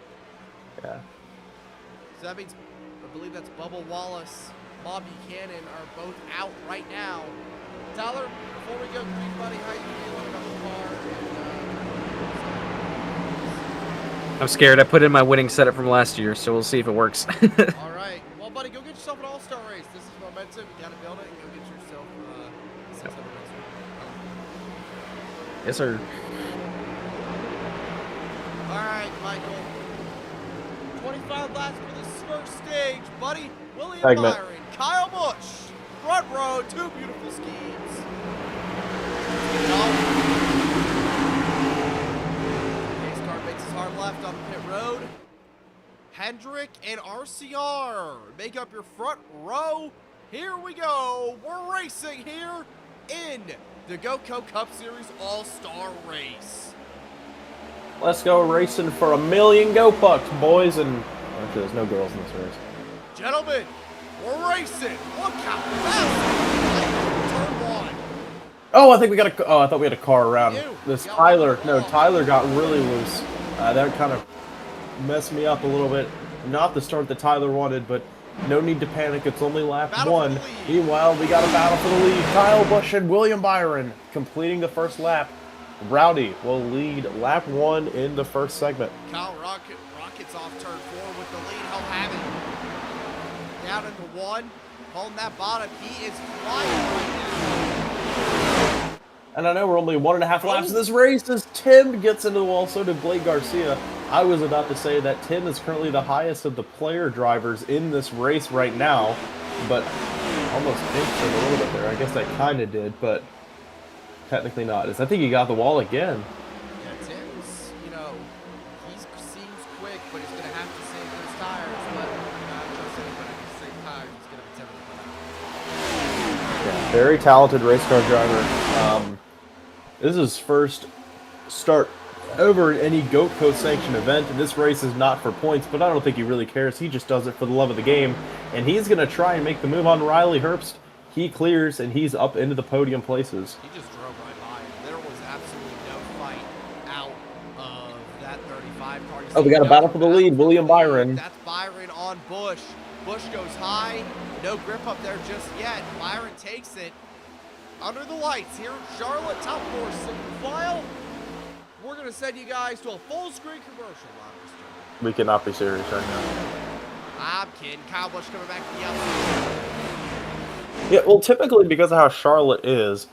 Yeah. So that means, I believe that's Bubba Wallace, Bob Buchanan are both out right now. Tyler, before we go, buddy, how you feeling about the car? I'm scared. I put in my winning setup from last year, so we'll see if it works. All right. Well, buddy, go get yourself an all-star race. This is momentum. You got to build it and go get yourself a 600 race. Yes, sir. All right, Michael. 25 laps for this first stage, buddy. William Segment. Byron, Kyle Busch, front row, 2 beautiful schemes. Race car makes his hard left on the pit road. Hendrick and RCR make up your front row. Here we go. We're racing here in the Goatco Cup Series All-Star Race. Let's go racing for $1 million goat bucks, boys, and actually, there's no girls in this race. Gentlemen, we're racing. Look how fast. Turn 1. Oh, I think we got a. Oh, I thought we had a car around You. this. Yeah, Tyler, well, no, Tyler got really loose. That kind of messed me up a little bit. Not the start that Tyler wanted, but no need to panic. It's only lap Battle for 1. the lead. Meanwhile, we got a battle for the lead. Kyle Busch and William Byron completing the first lap. Rowdy will lead lap 1 in the first segment. Kyle rockets off turn 4 with the lead. He'll have it. Down into 1. Holding that bottom. He is flying right now. And I know we're only 1.5 laps of this race as Tim gets into the wall. So did Blake Garcia. I was about to say that Tim is currently the highest of the player drivers in this race right now, but almost pinched him a little bit there. I guess I kind of did, but technically not. I think he got the wall again. Yeah, Tim's, he seems quick, but he's going to have to save those tires. But not just anybody can save tires. He's going to be tempted. Yeah, very talented race car driver. This is his first start over any Goatco sanctioned event, and this race is not for points, but I don't think he really cares. He just does it for the love of the game, and he's going to try and make the move on Riley Herbst. He clears, and he's up into the podium places. He just drove right by him. There was absolutely no fight out of that 35 car. Oh, we got a battle for the lead. William Byron. That's Byron on Bush. Bush goes high. No grip up there just yet. Byron takes it. Under the lights here in Charlotte, top 4 single file. We're going to send you guys to a full screen commercial. We cannot be serious right now. I'm kidding. Kyle Busch coming back to the outside. Yeah, well, typically because of how Charlotte is,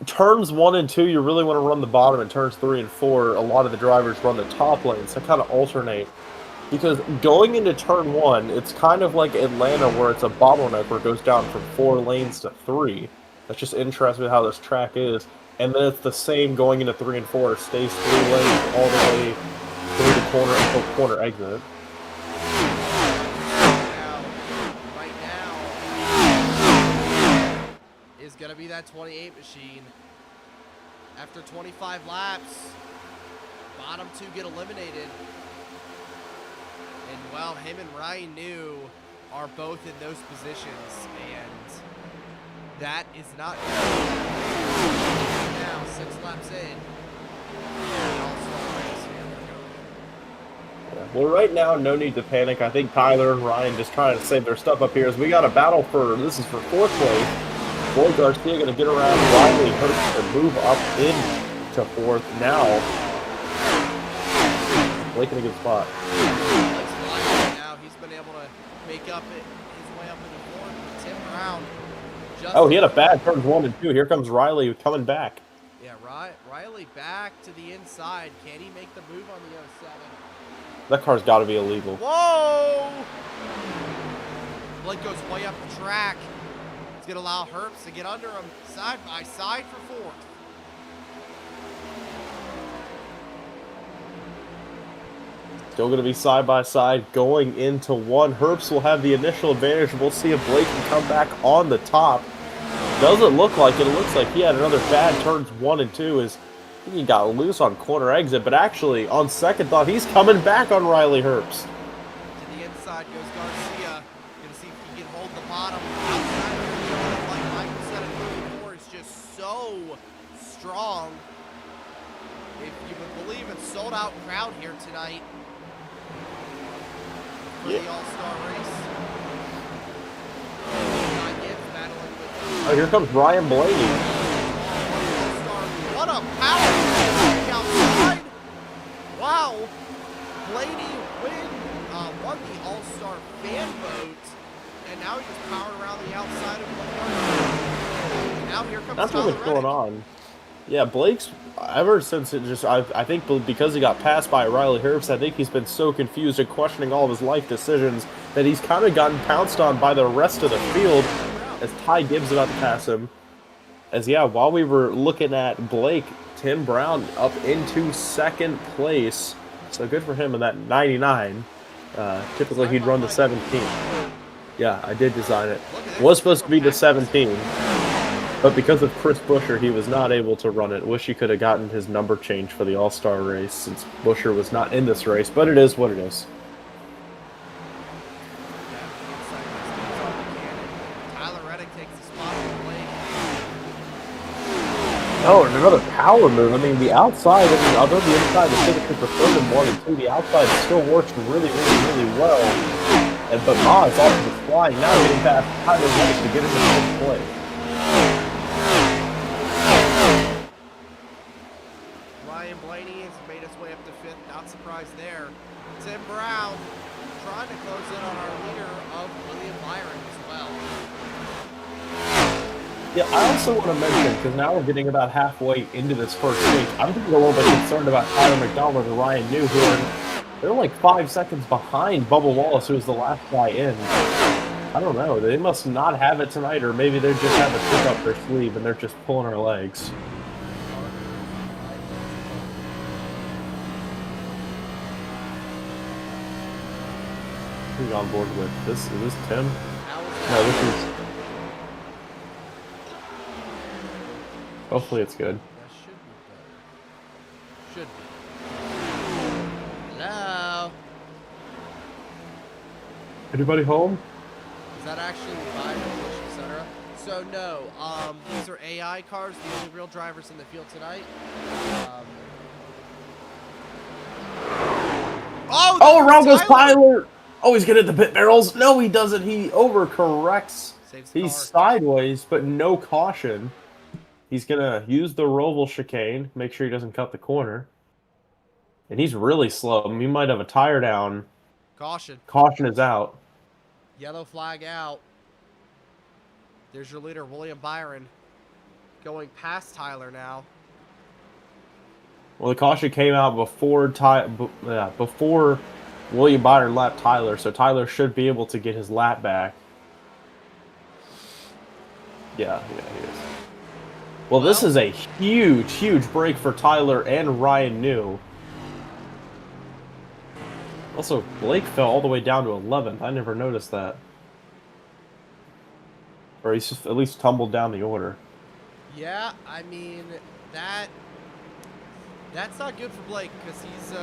turns 1 and 2, you really want to run the bottom, and turns 3 and 4, a lot of the drivers run the top lanes. So kind of alternate. Because going into turn 1, it's kind of like Atlanta where it's a bottleneck where it goes down from 4 lanes to 3. That's just interesting with how this track is. And then it's the same going into 3 and 4. It stays 3 lanes all the way through the corner until corner exit. Right now is going to be that 28 machine. After 25 laps, bottom 2 get eliminated. And well, him and Ryan New are both in those positions, and that is not now 6 laps in. Well, right now, no need to panic. I think Tyler and Ryan just trying to save their stuff up here as we got a battle for, this is for 4th place. Boy, Garcia going to get around Riley Hurts to move up into 4th. Now, Blake in a good spot. Now he's been able to make up his way up into 4th with Tim Brown. Oh, he had a bad turns 1 and 2. Here comes Riley coming back. Yeah, Riley back to the inside. Can he make the move on the 07? That car's got to be illegal. Whoa! Blake goes way up the track. He's going to allow Herbst to get under him side by side for 4th. Still going to be side by side going into 1. Herbst will have the initial advantage. We'll see if Blake can come back on the top. Doesn't look like it. It looks like he had another bad turns 1 and 2 as he got loose on corner exit, but actually, on second thought, he's coming back on Riley Herbst. To the inside goes Garcia. Gonna see if he can hold the bottom. Outside, like Michael said, at 34 is just so strong. If you would believe it, sold out crowd here tonight for the All-Star race. Oh, here comes Ryan Blaney. What a power on the outside. Wow. Blaney won the All-Star fan vote, and now he's just powering around the outside of Blake. Now here comes That's Tyler what's going Reddick. on. Yeah, Blake's, ever since it just, I think because he got passed by Riley Herbst, I think he's been so confused and questioning all of his life decisions that he's kind of gotten pounced on by the rest of the field as Ty Gibbs about to pass him. As, yeah, while we were looking at Blake, Tim Brown up into 2nd place. So good for him in that 99. Typically he'd run the 17. Yeah, I did design it. Was supposed to be the 17. But because of Chris Buescher, he was not able to run it. Wish he could have gotten his number changed for the All-Star race since Buescher was not in this race. But it is what it is. Oh, and another power move. I mean, the outside, although the inside is typically preferred in 1 and 2, the outside still works really, really, really well. But Ma is also just flying now, getting past Tyler Reddick to get into 5th place. Ryan Blaney has made his way up to 5th. Not surprised there. Tim Brown trying to close in on our leader of William Byron as well. Yeah, I also want to mention, because now we're getting about halfway into this first stage, I'm getting a little bit concerned about Tyler McDonald and Ryan New, who they're like 5 seconds behind Bubba Wallace, who was the last guy in. I don't know, they must not have it tonight, or maybe they just have a trick up their sleeve and they're just pulling our legs. Who's on board with this? Is this Tim? No, this is... Hopefully it's good. That should be better. Should be. Hello? Anybody home? Is that actually live, etc.? So no, these are AI cars, the only real drivers in the field tonight. Oh, around goes Tyler. Oh, he's gonna hit the pit barrels. No, he doesn't. He overcorrects. Saves the He's car. sideways, but no caution. He's gonna use the roval chicane. Make sure he doesn't cut the corner. And he's really slow. I mean, he might have a tire down. Caution. Caution is out. Yellow flag out. There's your leader, William Byron, going past Tyler now. Well, the caution came out before before William Byron lapped Tyler, so Tyler should be able to get his lap back. Yeah, he is. Well, this is a huge break for Tyler and Ryan New. Also, Blake fell all the way down to 11th. I never noticed that. Or he's just at least tumbled down the order. Yeah, I mean, that's not good for Blake, because he's,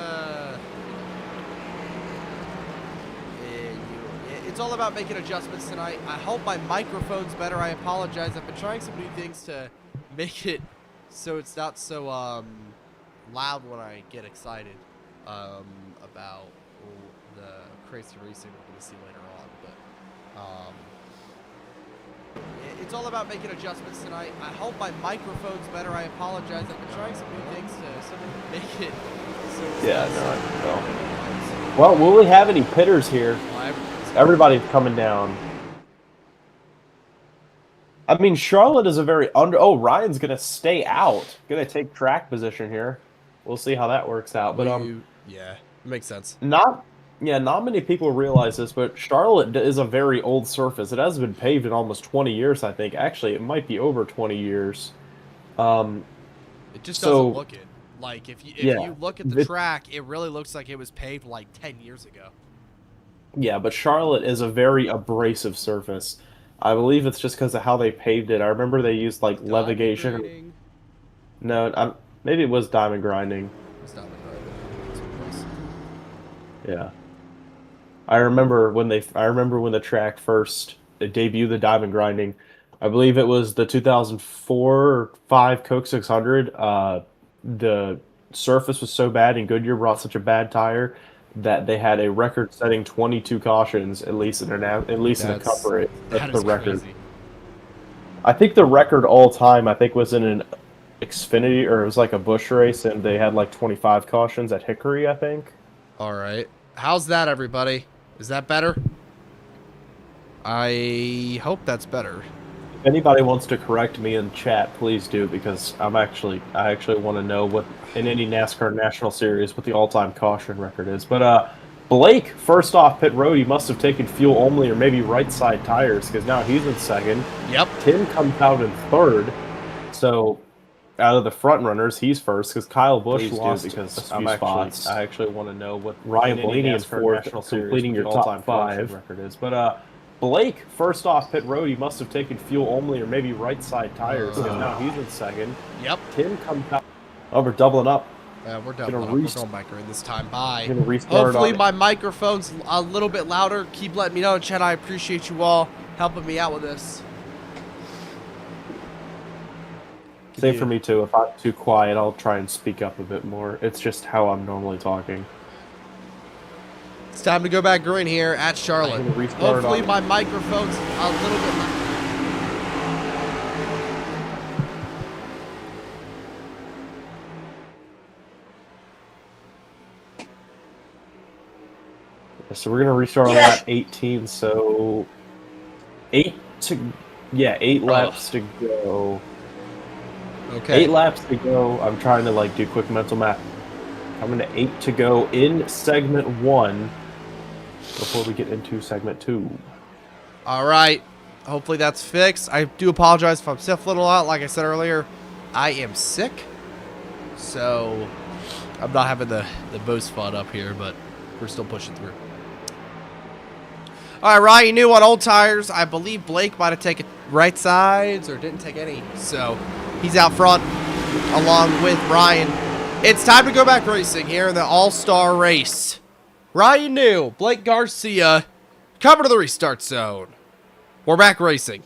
it's all about making adjustments tonight. I hope my microphone's better. I apologize. I've been trying some new things to make it so it's not so loud when I get excited about the crazy racing we're going to see later on. But it's all about making adjustments tonight. I hope my microphone's better. I apologize. I've been trying some new things to make it so it's Well, will we have any pitters here? Everybody's coming down. I mean, Charlotte is a very Oh, Ryan's gonna stay out. Gonna take track position here. We'll see how that works out. But yeah, makes sense. not many people realize this, but Charlotte is a very old surface. It hasn't been paved in almost 20 years, I think. Actually, it might be over 20 years. It just doesn't look it. Like if you look at the track, it really looks like it was paved like 10 years ago. Yeah, but Charlotte is a very abrasive surface. I believe it's just because of how they paved it. I remember they used like levigation. No, maybe it was diamond grinding. It's diamond grinding. Yeah. I remember when the track first debuted the diamond grinding. I believe it was the 2004 or 5 Coke 600. The surface was so bad and Goodyear brought such a bad tire that they had a record-setting 22 cautions, at least in a Cup race. That's the record. Crazy. I think the record all time, was in an Xfinity, or it was like a Busch race, and they had like 25 cautions at Hickory, I think. All right. How's that, everybody? Is that better? I hope that's better. If anybody wants to correct me in chat, please do, because I actually want to know what in any NASCAR National Series what the all-time caution record is. But Blake, first off pit road, he must have taken fuel only or maybe right side tires, because now he's in second. Yep. Tim comes out in third. So out of the front runners, he's first, because Kyle Busch lost because a few spots. I actually want to know what Ryan Blaney in fourth, completing your top 5 record is. But Blake, first off pit road, he must have taken fuel only or maybe right side tires, because now he's in second. Yep. Tim comes out. Oh, we're doubling up. We're doubling up. We're going back in this time. Bye. Gonna restart. Hopefully my microphone's a little bit louder. Keep letting me know in chat. I appreciate you all helping me out with this. Same for me too. If I'm too quiet, I'll try and speak up a bit more. It's just how I'm normally talking. It's time to go back green here at Charlotte. Hopefully my microphone's a little bit louder. So we're gonna restart on lap 18. So 8 laps to go. Okay. 8 laps to go. I'm trying to do quick mental math. I'm gonna 8 to go in segment 1 before we get into segment 2. All right. Hopefully that's fixed. I do apologize if I'm sniffling a lot. Like I said earlier, I am sick, so I'm not having the most fun up here, but we're still pushing through. All right, Ryan New on old tires. I believe Blake might have taken right sides or didn't take any, so he's out front along with Ryan. It's time to go back racing here in the All-Star race. Ryan New, Blake Garcia, coming to the restart zone. We're back racing.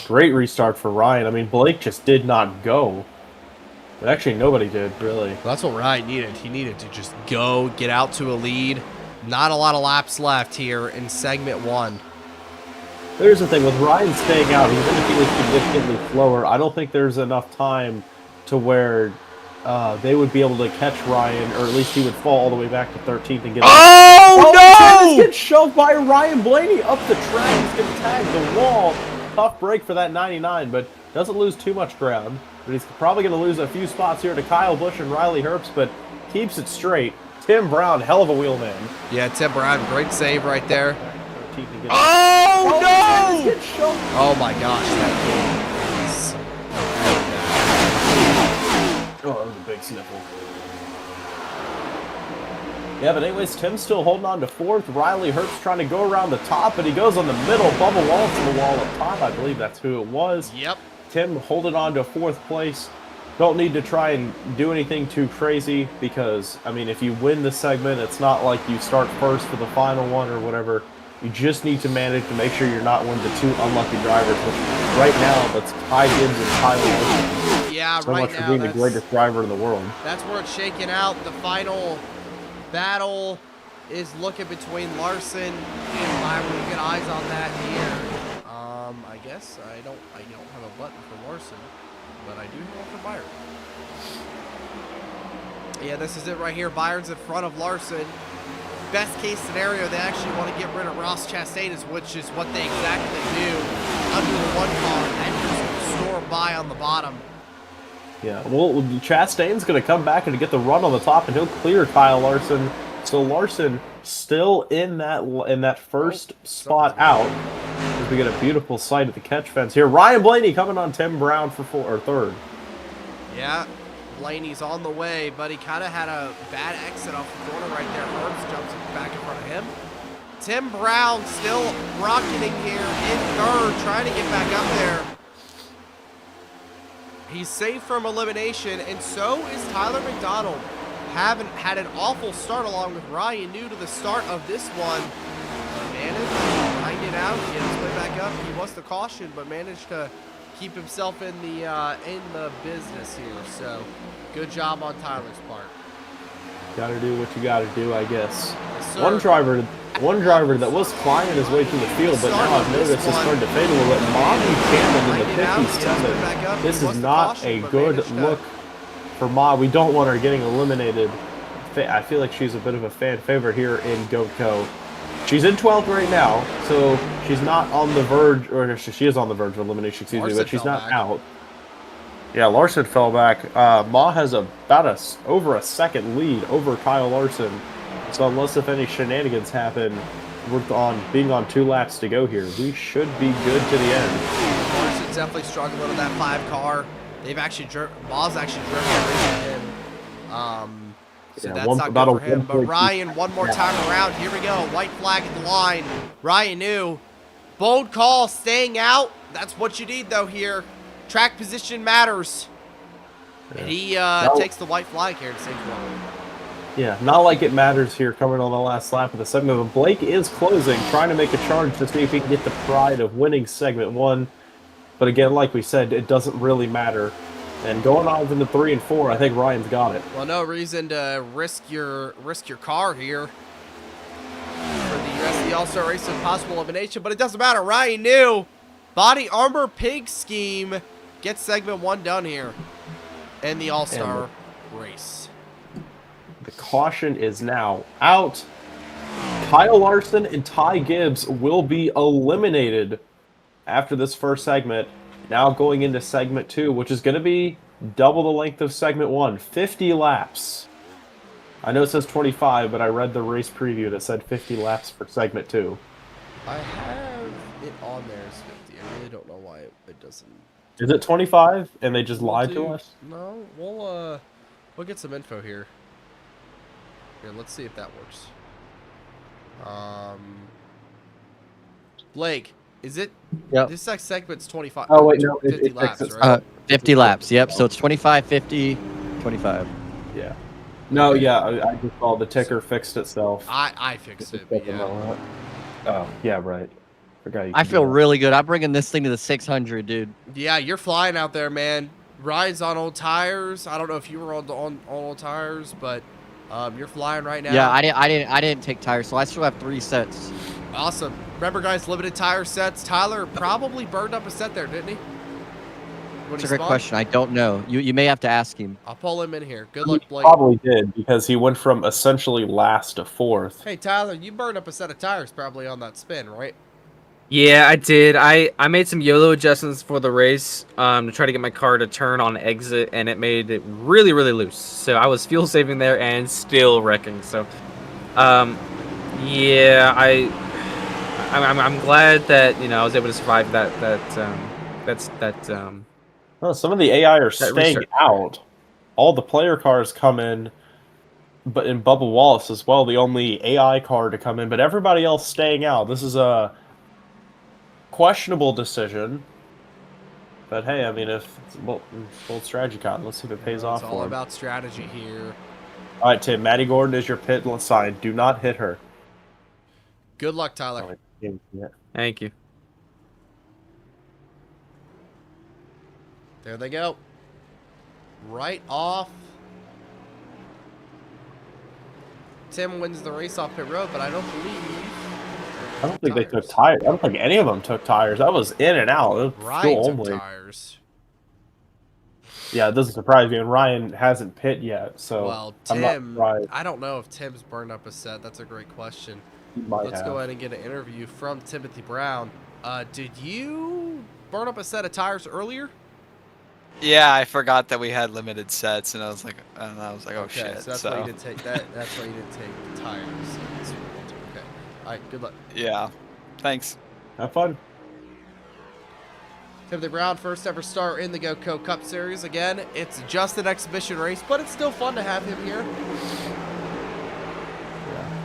Great restart for Ryan. I mean, Blake just did not go. But actually, nobody did, really. Well, that's what Ryan needed. He needed to just go, get out to a lead. Not a lot of laps left here in segment 1. Here's the thing, with Ryan staying out, even if he was significantly slower, I don't think there's enough time to where they would be able to catch Ryan, or at least he would fall all the way back to 13th and get... Oh, He's getting shoved by Ryan Blaney up the track. He's going to tag the wall. Tough break for that 99, but doesn't lose too much ground. But he's probably going to lose a few spots here to Kyle Busch and Riley Herbst, but keeps it straight. Tim Brown, hell of a wheelman. Yeah, Tim Brown, great save right there. Oh, no! Oh my gosh, that game is... Oh, that was a big sniffle. Yeah, but anyways, Tim's still holding on to 4th. Riley Herbst trying to go around the top, but he goes on the middle. Bubba Wallace to the wall up top. I believe that's who it was. Yep. Tim holding on to 4th place. Don't need to try and do anything too crazy because, I mean, if you win the segment, it's not like you start first for the final one or whatever. You just need to manage to make sure you're not one of the 2 unlucky drivers, which right now, that's Ty Gibbs and Tyler Wilson. Yeah, so right much now, for being the greatest driver in the world. That's where it's shaking out. The final battle is looking between Larson and Byron. We get eyes on that here. I guess I don't have a button for Larson, but I do have one for Byron. Yeah, this is it right here. Byron's in front of Larson. Best case scenario, they actually want to get rid of Ross Chastain, which is what they exactly do under the 1 car, and just store by on the bottom. Yeah, well, Chastain's going to come back and get the run on the top, and he'll clear Kyle Larson. So Larson still in that first spot out. As we get a beautiful sight at the catch fence here. Ryan Blaney coming on Tim Brown for 3rd. Yeah, Blaney's on the way, but he kind of had a bad exit off the corner right there. Herbst jumps back in front of him. Tim Brown still rocketing here in 3rd, trying to get back up there. He's safe from elimination, and so is Tyler McDonald. Haven't had an awful start along with Ryan, new to the start of this one. Managed to grind it out, get his way back up. He was the caution, but managed to keep himself in the business here. So, good job on Tyler's part. Got to do what you got to do, I guess. Yes, sir. One driver that was climbing his way through the field, but now I've noticed it's starting to fade a little bit. Mommy Cameron in the 57. This is not a good look for Ma. We don't want her getting eliminated. I feel like she's a bit of a fan favorite here in Goatco. She's in 12th right now, so she's not on the verge, or she is on the verge of elimination, excuse me, but she's not out. Yeah, Larson fell back. Ma has about over a second lead over Kyle Larson. So unless if any shenanigans happen, being on 2 laps to go here, we should be good to the end. Larson's definitely struggling with that 5 car. They've actually Ma's actually driven around him. So yeah, that's not good for him. But Ryan, one more time around. Here we go. White flag at the line. Ryan knew. Bold call, staying out. That's what you need, though, here. Track position matters. Yeah. And he takes the white flag here to safety one. Yeah, not like it matters here coming on the last lap of the segment. But Blake is closing, trying to make a charge to see if he can get the pride of winning segment 1. But again, like we said, it doesn't really matter. And going on into 3 and 4, I think Ryan's got it. Well, no reason to risk your car here for the rest of the All-Star race and possible elimination, but it doesn't matter. Ryan knew. Body armor pig scheme gets segment 1 done here in the All-Star race. The caution is now out. Kyle Larson and Ty Gibbs will be eliminated after this first segment. Now going into segment 2, which is going to be double the length of segment 1, 50 laps. I know it says 25, but I read the race preview that said 50 laps for segment 2. I have it on there as 50. I really don't know why it doesn't. Is it 25 and they just lied to us? No, we'll get some info here. Here, let's see if that works. Blake, is it? Yep. This next segment's 25. Oh wait, no, 50 it laps, fixes. right? 50 laps, yep. So it's 25, 50, 25. Yeah. No, yeah, I just saw the ticker fixed itself. I fixed it, but yeah. Oh, yeah, right. Forgot you I could feel do that. really good. I'm bringing this thing to the 600, dude. Yeah, you're flying out there, man. Ryan's on old tires. I don't know if you were on old tires, but you're flying right now. Yeah, I didn't take tires, so I still have 3 sets. Awesome. Remember, guys, limited tire sets. Tyler probably burned up a set there, didn't he? That's a great question. I don't know. You may have to ask him. I'll pull him in here. Good He luck, Blake. probably did because he went from essentially last to fourth. Hey, Tyler, you burned up a set of tires probably on that spin, right? Yeah, I did. I made some YOLO adjustments for the race to try to get my car to turn on exit, and it made it really, really loose. So I was fuel saving there and still wrecking. So, yeah, I'm glad that I was able to survive that. Well, some of the AI are staying restart. out. All the player cars come in, but in Bubba Wallace as well, the only AI car to come in, but everybody else staying out. This is a questionable decision. But hey, I mean, if it's bold strategy con, let's see if it pays off It's for all him. about strategy here. All right, Tim. Maddie Gordon is your pit sign. Do not hit her. Good luck, Tyler. Oh, yeah. Thank you. There they go. Right off. Tim wins the race off pit road, but I don't believe. I don't think they took tires. I don't think any of them took tires. That was in and out. It was Ryan fuel took only. tires. Yeah, it doesn't surprise me. And Ryan hasn't pit yet, so Well, I'm not Tim, surprised. I don't know if Tim's burned up a set. That's a great question. He might Let's have. go ahead and get an interview from Timothy Brown. Did you burn up a set of tires earlier? Yeah, I forgot that we had limited sets, and I was like, oh Okay, shit. so that's why you didn't take that. That's why you didn't take the tires. Okay. All right. Good luck. Yeah, thanks. Have fun. Timothy Brown, first ever start in the Goatco Cup Series. Again, it's just an exhibition race, but it's still fun to have him here.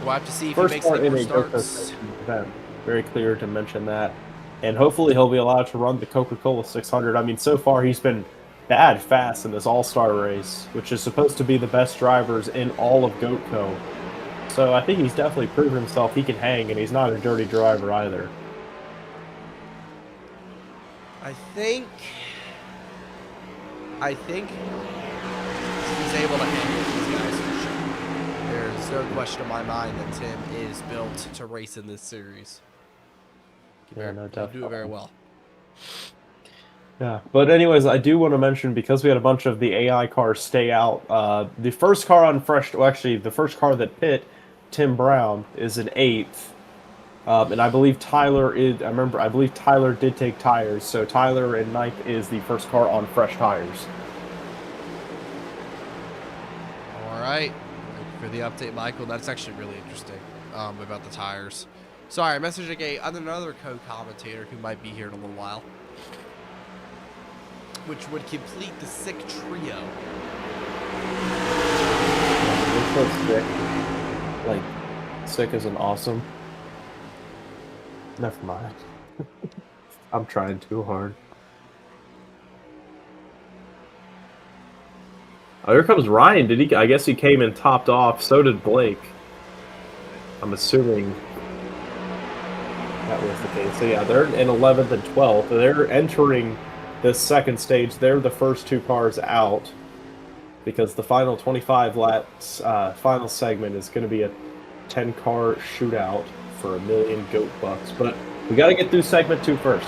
We'll have to see if First he makes start any in more a Goatco starts. event. Very clear to mention that. And hopefully he'll be allowed to run the Coca-Cola 600. I mean, so far he's been bad fast in this all-star race, which is supposed to be the best drivers in all of Goatco. So I think he's definitely proven himself he can hang, and he's not a dirty driver either. I think he's able to hang with these guys for sure. There's no question in my mind that Tim is built to race in this series. Yeah, no doubt. He'll do it very well. Yeah, but anyways, I do want to mention, because we had a bunch of the AI cars stay out, the first car on the first car that pit, Tim Brown, is an 8th. And I believe Tyler did take tires, so Tyler in 9th is the first car on fresh tires. All right. Thank you for the update, Michael. That's actually really interesting about the tires. Sorry, I messaged another co-commentator who might be here in a little while, which would complete the sick trio. They're so sick. Like, sick isn't awesome. Never mind. I'm trying too hard. Oh, here comes Ryan. I guess he came in topped off. So did Blake. I'm assuming that was the case. So yeah, they're in 11th and 12th. They're entering this second stage. They're the first 2 cars out, because the final 25 laps final segment is going to be a 10-car shootout for $1 million goat bucks. But we got to get through segment 2 first.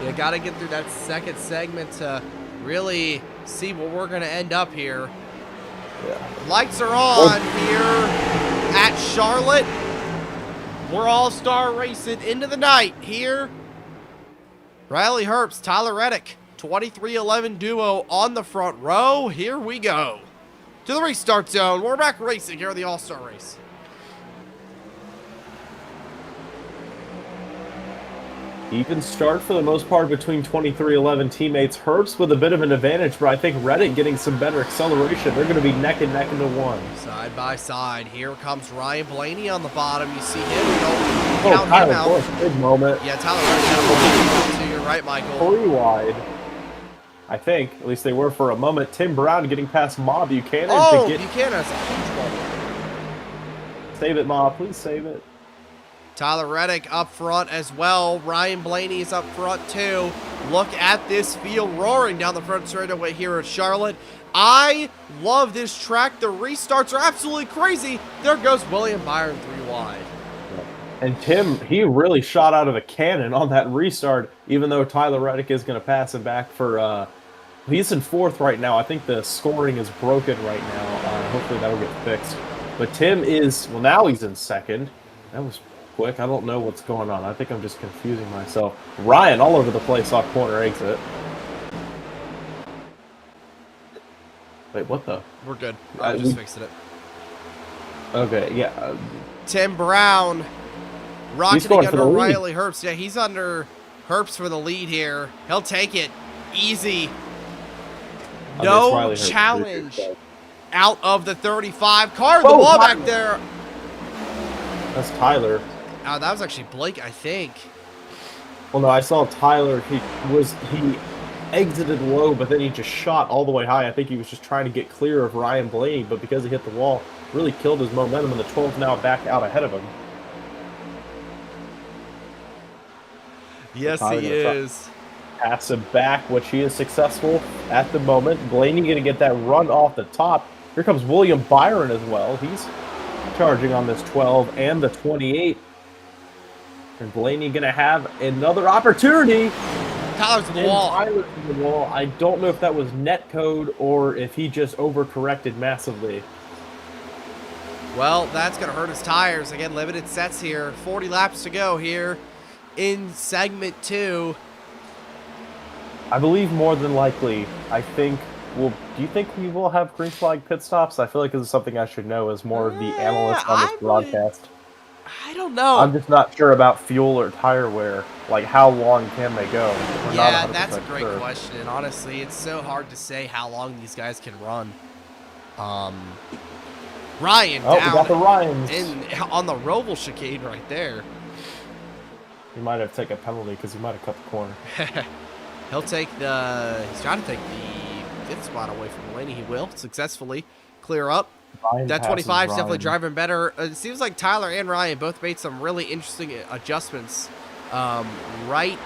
You got to get through that second segment to really see what we're going to end up here. Yeah. Lights are on here at Charlotte. We're all-star racing into the night here. Riley Herbst, Tyler Reddick, 2311 duo on the front row. Here we go to the restart zone. We're back racing here at the all-star race. Even start for the most part between 2311 teammates. Herbst with a bit of an advantage, but I think Reddick getting some better acceleration. They're going to be neck and neck into 1. Side by side. Here comes Ryan Blaney on the bottom. You see him. Oh, Count him Tyler out. Busch, big moment. Yeah, Tyler Reddick had a moment too. You're right, Michael. 3 wide. I think. At least they were for a moment. Tim Brown getting past Ma Buchanan Oh, to get... Buchanan has a huge moment. Save it, Ma. Please save it. Tyler Reddick up front as well. Ryan Blaney's up front too. Look at this field roaring down the front straightaway here at Charlotte. I love this track. The restarts are absolutely crazy. There goes William Byron 3 wide. And Tim, he really shot out of a cannon on that restart, even though Tyler Reddick is going to pass him back for, he's in 4th right now. I think the scoring is broken right now. Hopefully that'll get fixed. But Tim is, well, now he's in 2nd. That was quick. I don't know what's going on. I think I'm just confusing myself. Ryan all over the place off corner exit. Wait, what the? We're good. I just fixed it. Okay, yeah. Tim Brown rocketing going for under the lead. Riley Herbst. Yeah, he's under Herbst for the lead here. He'll take it easy. No challenge out of the 35. Car the ball back there. That's Tyler. Oh, that was actually Blake, I think. Well, no, I saw Tyler. He exited low, but then he just shot all the way high. I think he was just trying to get clear of Ryan Blaney, but because he hit the wall, really killed his momentum, and the 12's now back out ahead of him. Yes, he is. Pass him back, which he is successful at the moment. Blaney going to get that run off the top. Here comes William Byron as well. He's charging on this 12 and the 28. And Blaney going to have another opportunity. Tyler's in the wall. Tyler's in the wall. I don't know if that was net code or if he just overcorrected massively. Well, that's going to hurt his tires. Again, limited sets here. 40 laps to go here in segment 2. I believe more than likely, I think, do you think we will have green flag pit stops? I feel like this is something I should know as more of the analyst on this broadcast. I don't know. I'm just not sure about fuel or tire wear. Like, how long can they go? Yeah, that's a great question. Honestly, it's so hard to say how long these guys can run. Ryan down. We got the Ryans. On the Roval chicane right there. He might have taken a penalty because he might have cut the corner. He's trying to take the 5th spot away from Blaney. He will successfully clear up. That 25 is definitely driving better. It seems like Tyler and Ryan both made some really interesting adjustments right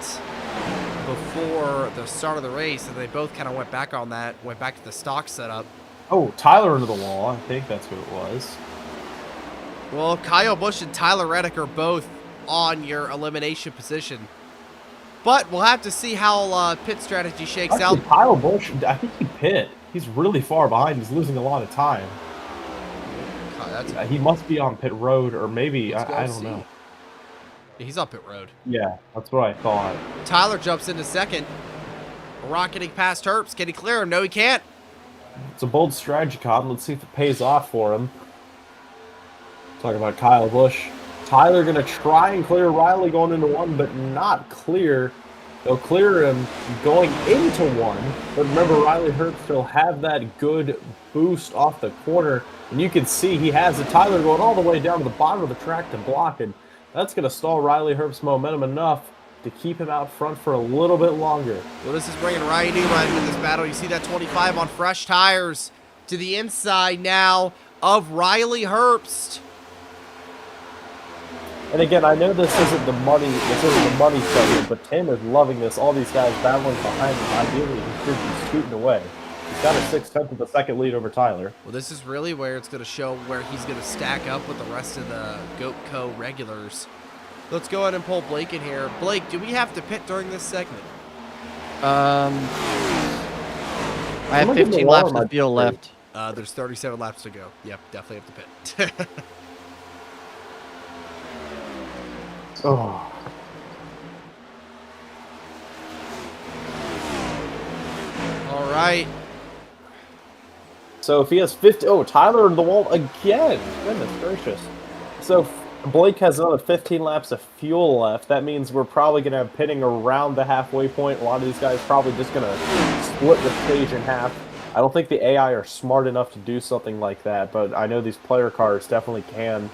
before the start of the race, and they both kind of went back on that, went back to the stock setup. Oh, Tyler into the wall. I think that's who it was. Well, Kyle Busch and Tyler Reddick are both on your elimination position. But we'll have to see how pit strategy shakes out. Kyle Busch, I think he pit. He's really far behind. He's losing a lot of time. He must be on pit road, or maybe, I don't know. Yeah, he's on pit road. Yeah, that's what I thought. Tyler jumps into 2nd. Rocketing past Herbst. Can he clear him? No, he can't. It's a bold strategy, Cotton. Let's see if it pays off for him. Talking about Kyle Busch. Tyler going to try and clear Riley going into 1, but not clear. They'll clear him going into 1. But remember, Riley Herbst will have that good boost off the corner. And you can see he has it. Tyler going all the way down to the bottom of the track to block. And that's going to stall Riley Herbst's momentum enough to keep him out front for a little bit longer. Well, this is bringing Ryan Newman into this battle. You see that 25 on fresh tires to the inside now of Riley Herbst. And again, I know this isn't the money segment, but Tim is loving this. All these guys battling behind him. Ideally, he should be scooting away. He's got a 6/10 of a second lead over Tyler. Well, this is really where it's going to show where he's going to stack up with the rest of the Goatco regulars. Let's go ahead and pull Blake in here. Blake, do we have to pit during this segment? I have 15 laps of fuel left. There's 37 laps to go. Yep, definitely have to pit. Oh. All right. So if he has 50, Tyler in the wall again. Goodness gracious. So Blake has another 15 laps of fuel left. That means we're probably going to have pitting around the halfway point. A lot of these guys probably just going to split the stage in half. I don't think the AI are smart enough to do something like that, but I know these player cars definitely can.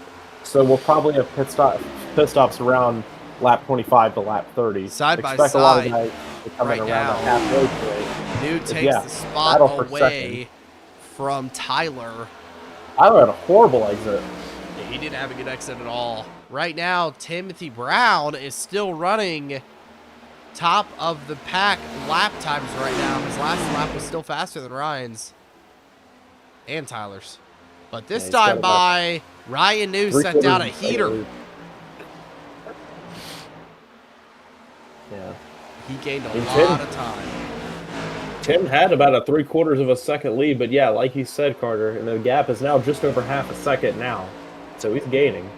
So we'll probably have pit stops around lap 25 to lap 30. Side by Expect side. A lot of guys to come in Right around now, the halfway point. New takes the spot away from Tyler. Tyler had a horrible exit. Yeah, he didn't have a good exit at all. right now, Timothy Brown is still running top of the pack lap times right now. His last lap was still faster than Ryan's and Tyler's. But this he's time got by, Ryan New sent down a heater. Yeah. He gained a And lot of time. Tim had about a 3/4 of a second lead, but yeah, like you said, Carter, and the gap is now just over half a second now. So he's gaining.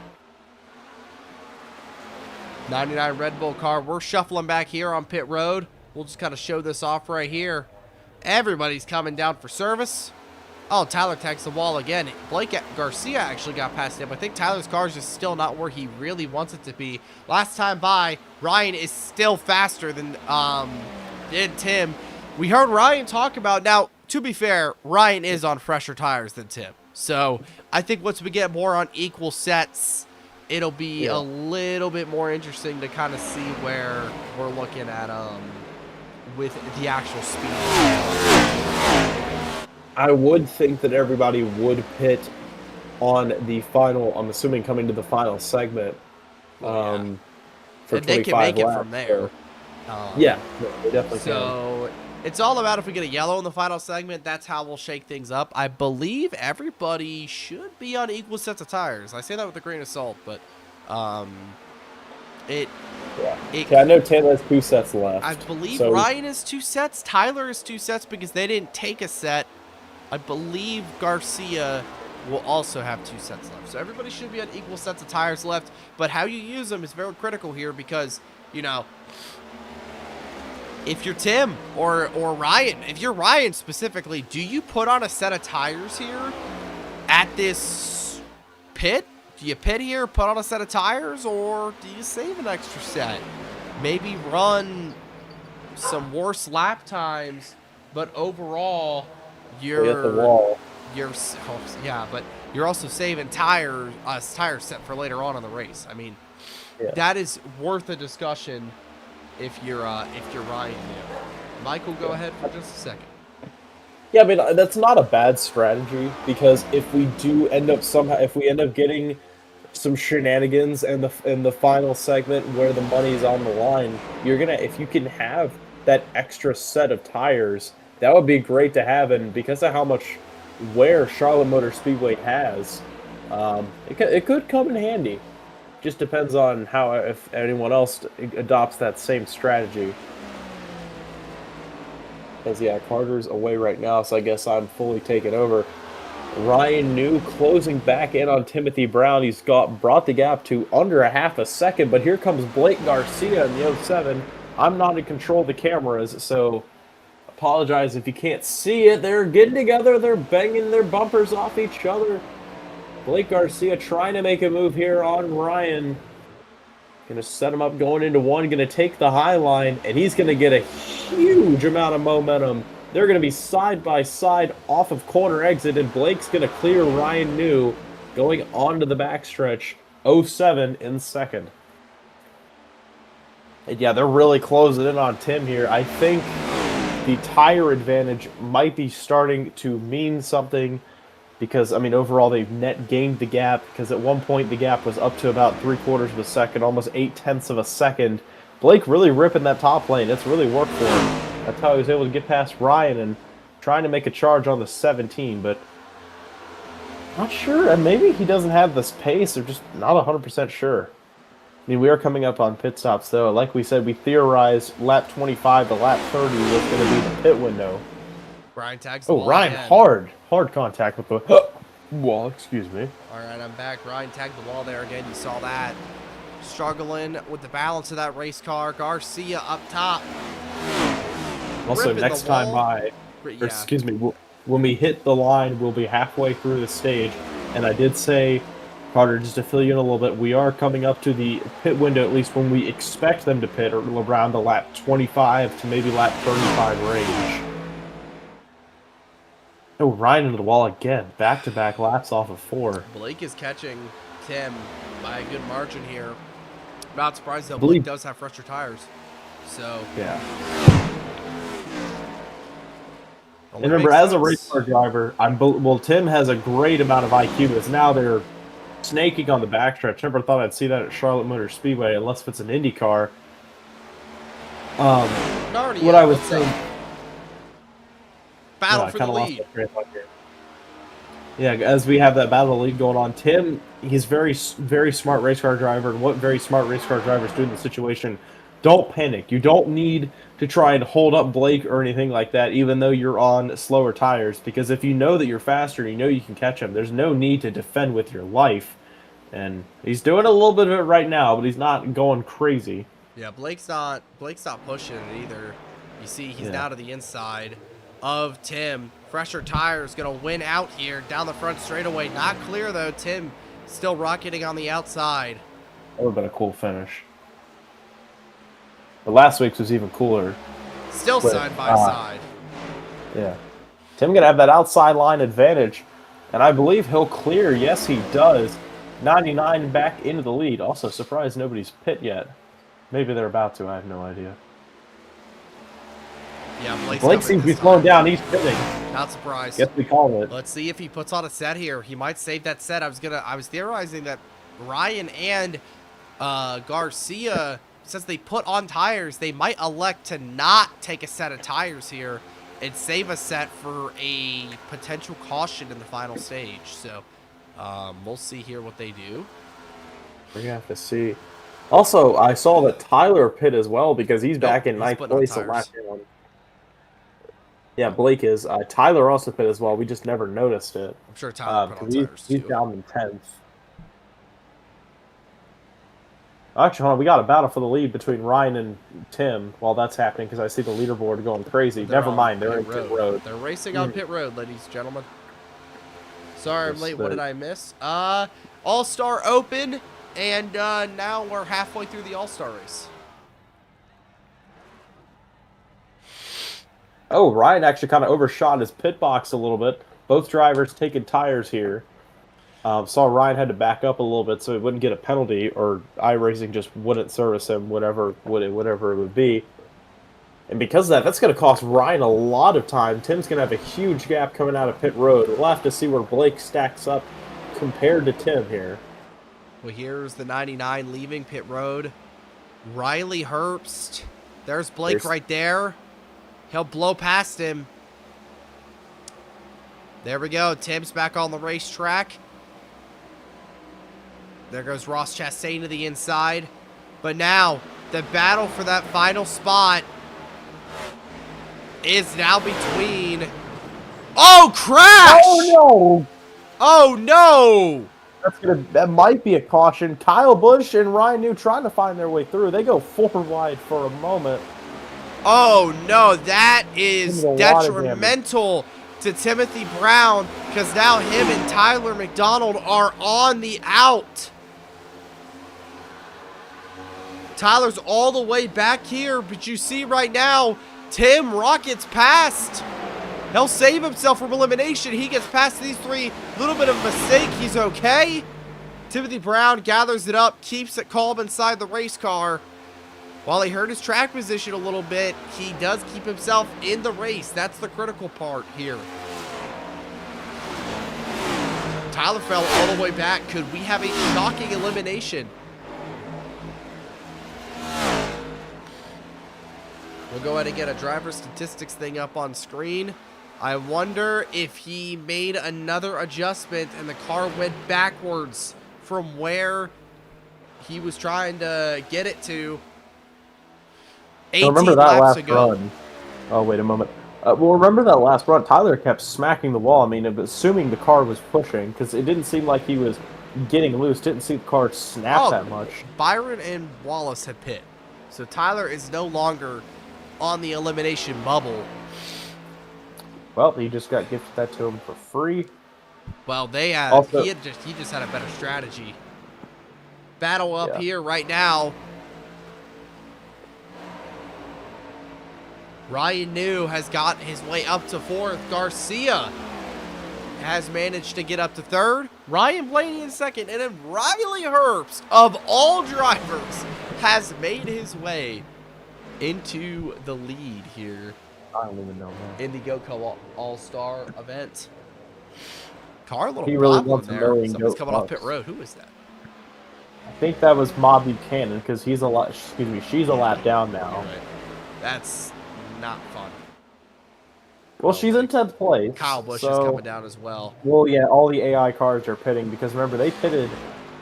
99 Red Bull car. We're shuffling back here on pit road. We'll just kind of show this off right here. Everybody's coming down for service. Oh, Tyler tags the wall again. Blake Garcia actually got past him. I think Tyler's car is just still not where he really wants it to be. Last time by, Ryan is still faster than Tim. We heard Ryan talk about, now, to be fair, Ryan is on fresher tires than Tim. So I think once we get more on equal sets, it'll be a little bit more interesting to kind of see where we're looking at with the actual speed. I would think that everybody would pit on the final, I'm assuming coming to the final segment. For And 25 they can make laps, it from there. yeah, they definitely So it's all about if we get a yellow in the final segment, that's how we'll shake things up. I believe everybody should be on equal sets of tires. I say that with a grain of salt, but I know Tim has 2 sets left. I believe so Ryan is 2 sets. Tyler is 2 sets because they didn't take a set. I believe Garcia will also have 2 sets left. So everybody should be on equal sets of tires left. But how you use them is very critical here because, you know, if you're Tim or Ryan, if you're Ryan specifically, do you put on a set of tires here at this pit? Do you pit here, put on a set of tires, or do you save an extra set? Maybe run some worse lap times, but overall, you're at the wall. But you're also saving tire set for later on in the race. I mean, that is worth a discussion if you're Ryan New. Michael, go ahead for just a second. Yeah, I mean that's not a bad strategy because if we do end up getting some shenanigans in the final segment where the money's on the line, if you can have that extra set of tires, that would be great to have. And because of how much wear Charlotte Motor Speedway has, it could come in handy. Just depends on if anyone else adopts that same strategy. Because Carter's away right now, so I guess I'm fully taking over. Ryan New closing back in on Timothy Brown. He's brought the gap to under a half a second, but here comes Blake Garcia in the 07. I'm not in control of the cameras, so apologize if you can't see it. They're getting together. They're banging their bumpers off each other. Blake Garcia trying to make a move here on Ryan. Going to set him up going into one. Going to take the high line, and he's going to get a huge amount of momentum. They're going to be side by side off of corner exit, and Blake's going to clear Ryan New going onto the backstretch. 07 in second. And yeah, they're really closing in on Tim here. I think the tire advantage might be starting to mean something because, I mean, overall they've net gained the gap because at one point the gap was up to about 3/4 of a second, almost 0.8 of a second. Blake really ripping that top lane. It's really worked for him. That's how he was able to get past Ryan and trying to make a charge on the 17, but not sure. And maybe he doesn't have this pace or just not 100% sure. I mean, we are coming up on pit stops, though. Like we said, we theorized lap 25 to lap 30 was going to be the pit window. Ryan tags the wall Ryan, again. hard contact with the wall, excuse me. All right, I'm back. Ryan tagged the wall there again. You saw that. Struggling with the balance of that race car. Garcia up top. Also, Ripping next the time wall. by, or excuse me, when we hit the line, we'll be halfway through the stage. And I did say, Carter, just to fill you in a little bit, we are coming up to the pit window, at least when we expect them to pit, or around the lap 25 to maybe lap 35 range. Oh, Ryan into the wall again. Back-to-back laps off of 4. Blake is catching Tim by a good margin here. Not surprised, though. Blake does have fresher tires. So, yeah. And remember, as a race car driver, Tim has a great amount of IQ, because now they're snaking on the backstretch. Never thought I'd see that at Charlotte Motor Speedway, unless if it's an Indy car. What I was saying. Battle I for kinda the lost lead. my train of thought here. Yeah, as we have that battle of the lead going on, Tim, he's very smart race car driver, and what very smart race car drivers do in the situation, don't panic. You don't need to try and hold up Blake or anything like that, even though you're on slower tires, because if you know that you're faster and you know you can catch him, there's no need to defend with your life. And he's doing a little bit of it right now, but he's not going crazy. Yeah, Blake's not pushing it either. You see, he's Yeah. now to the inside of Tim. Fresher tires gonna win out here down the front straightaway. Not clear though. Tim still rocketing on the outside. That would have been a cool finish. But last week's was even cooler. Still But, side by side. Yeah. Tim gonna have that outside line advantage, and I believe he'll clear. Yes, he does. 99 back into the lead. Also, surprised nobody's pit yet. Maybe they're about to. I have no idea. Yeah, Blake seems to be slowing down. He's pitting. Not surprised. Guess we call it. Let's see if he puts on a set here. He might save that set. I was theorizing that Ryan and Garcia, since they put on tires, they might elect to not take a set of tires here and save a set for a potential caution in the final stage. So we'll see here what they do. We're gonna have to see. Also, I saw that Tyler pit as well because he's back in he's ninth putting on place the tires. last one. Yeah, Blake is. Tyler also pit as well. We just never noticed it. I'm sure Tyler put on 'cause tires he's too. down in 10th. Actually, hold on. We got a battle for the lead between Ryan and Tim while that's happening because I see the leaderboard going crazy. They're Never on mind. They're in pit road. They're racing on pit road, ladies and gentlemen. Sorry I'm Yes, late. What they- did I miss? All-Star Open, and now we're halfway through the All-Star race. Oh, Ryan actually kind of overshot his pit box a little bit. Both drivers taking tires here. Saw Ryan had to back up a little bit so he wouldn't get a penalty, or iRacing just wouldn't service him, whatever it would be. And because of that, that's going to cost Ryan a lot of time. Tim's going to have a huge gap coming out of pit road. We'll have to see where Blake stacks up compared to Tim here. Well, here's the 99 leaving pit road. Riley Herbst. There's Blake right there. He'll blow past him. There we go. Tim's back on the racetrack. There goes Ross Chastain to the inside. But now, the battle for that final spot is now between... Oh, crash! Oh, no! Oh, no! That might be a caution. Kyle Busch and Ryan New trying to find their way through. They go 4 wide for a moment. Oh, no, that is This is a lot of detrimental to Timothy Brown because now him and Tyler McDonald are on the out. Tyler's all the way back here, but you see right now, Tim rockets past. He'll save himself from elimination. He gets past these three. Little bit of a mistake. He's okay. Timothy Brown gathers it up, keeps it calm inside the race car. While he hurt his track position a little bit, he does keep himself in the race. That's the critical part here. Tyler fell all the way back. Could we have a shocking elimination? We'll go ahead and get a driver statistics thing up on screen. I wonder if he made another adjustment and the car went backwards from where he was trying to get it to. 18 Remember that laps last ago. run. Oh, wait a moment. Well, remember that last run. Tyler kept smacking the wall. I mean, assuming the car was pushing, because it didn't seem like he was getting loose. Didn't see the car snap that much. Byron and Wallace had pit. So Tyler is no longer on the elimination bubble. Well, he just got gifted that to him for free. Well, they had Also- he just had a better strategy. Battle up Yeah. here right now. Ryan New has got his way up to 4th. Garcia has managed to get up to 3rd. Ryan Blaney in 2nd. And then Riley Herbst, of all drivers, has made his way into the lead here I don't even know, man. in the Goatco All-Star event. Car a little He really problem wants a there. million Someone's goat coming off pit bucks. road. Who is that? I think that was Ma Buchanan because he's a lot. Excuse me, she's a lap down now. You're right. That's not fun. Well, she's in 10th place. Kyle Busch so, is coming down as well. Well, yeah, all the AI cars are pitting because remember they pitted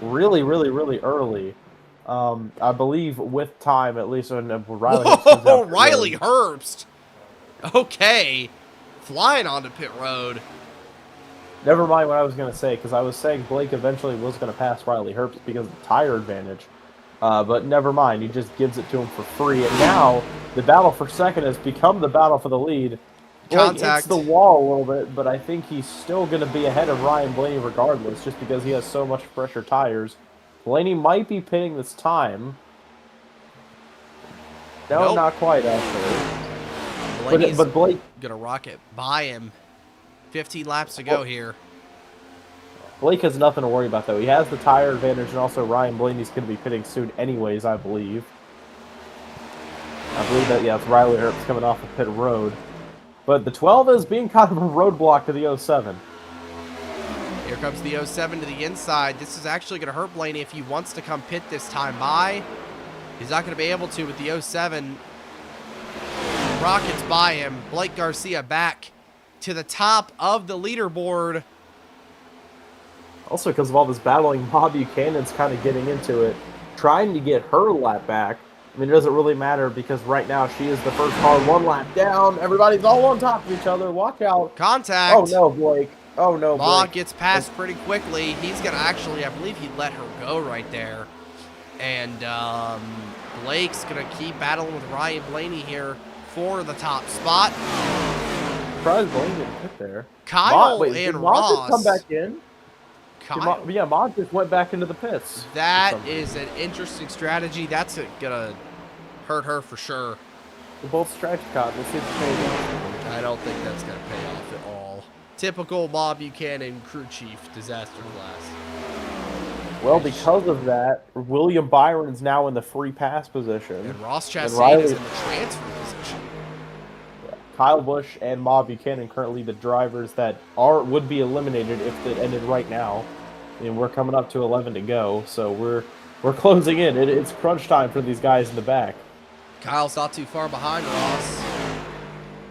really early. I believe with time at least when Riley. Herbst comes Whoa, out pit Riley road. Herbst. Okay, flying onto pit road. Never mind what I was going to say because I was saying Blake eventually was going to pass Riley Herbst because of the tire advantage. But never mind, he just gives it to him for free, and now the battle for second has become the battle for the lead. Blake hits the wall a little bit, but I think he's still going to be ahead of Ryan Blaney regardless, just because he has so much fresher tires. Blaney might be pitting this time. No, Nope. not quite, actually. Blaney's But Blake, gonna rocket by him. 15 laps to go here. Blake has nothing to worry about, though. He has the tire advantage, and also Ryan Blaney's going to be pitting soon anyways, I believe. I believe that, yeah, it's Riley Herbst coming off of pit road. But the 12 is being kind of a roadblock to the 07. Here comes the 07 to the inside. This is actually going to hurt Blaney if he wants to come pit this time by. He's not going to be able to with the 07. Rockets by him. Blake Garcia back to the top of the leaderboard. Also, because of all this battling, Ma Buchanan's kind of getting into it, trying to get her lap back. I mean, it doesn't really matter because right now she is the first car 1 lap down. Everybody's all on top of each other. Watch out. Contact. Oh, no, Blake. Oh, no, Ma Blake. gets past pretty quickly. He's going to actually, I believe he let her go right there. And Blake's going to keep battling with Ryan Blaney here for the top spot. Surprised Blaney didn't hit there. Kyle did and Ma Ross. just come back in? Kyle, Ma just went back into the pits. that is an interesting strategy. That's going to hurt her for sure. They're both stripes caught. Let's see if it's paying off. I don't think that's going to pay off at all. Typical Ma Buchanan crew chief disaster class. Well, because of that, William Byron's now in the free pass position. And Ross And Chastain is in the transfer position. Kyle Busch and Ma Buchanan currently the drivers that would be eliminated if it ended right now. And we're coming up to 11 to go, so we're closing in. It's crunch time for these guys in the back. Kyle's not too far behind Ross.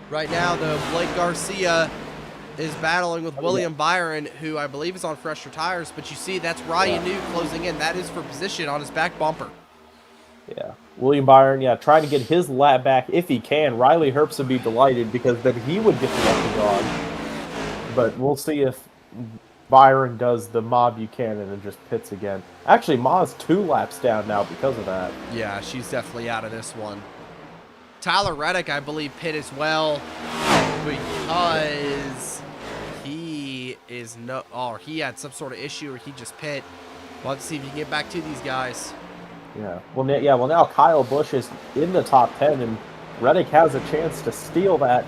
Right now, though, Blake Garcia is battling with William Byron, who I believe is on fresher tires. But you see, that's Ryan New closing in. That is for position on his back bumper. Yeah. William Byron, trying to get his lap back if he can. Riley Herbst would be delighted because then he would get the left on. But we'll see if Byron does the Ma Buchanan and just pits again. Actually, Ma's 2 laps down now because of that. Yeah, she's definitely out of this one. Tyler Reddick, I believe, pit as well because he had some sort of issue or he just pit. We'll have to see if he can get back to these guys. Yeah. Well, now Kyle Busch is in the top 10, and Reddick has a chance to steal that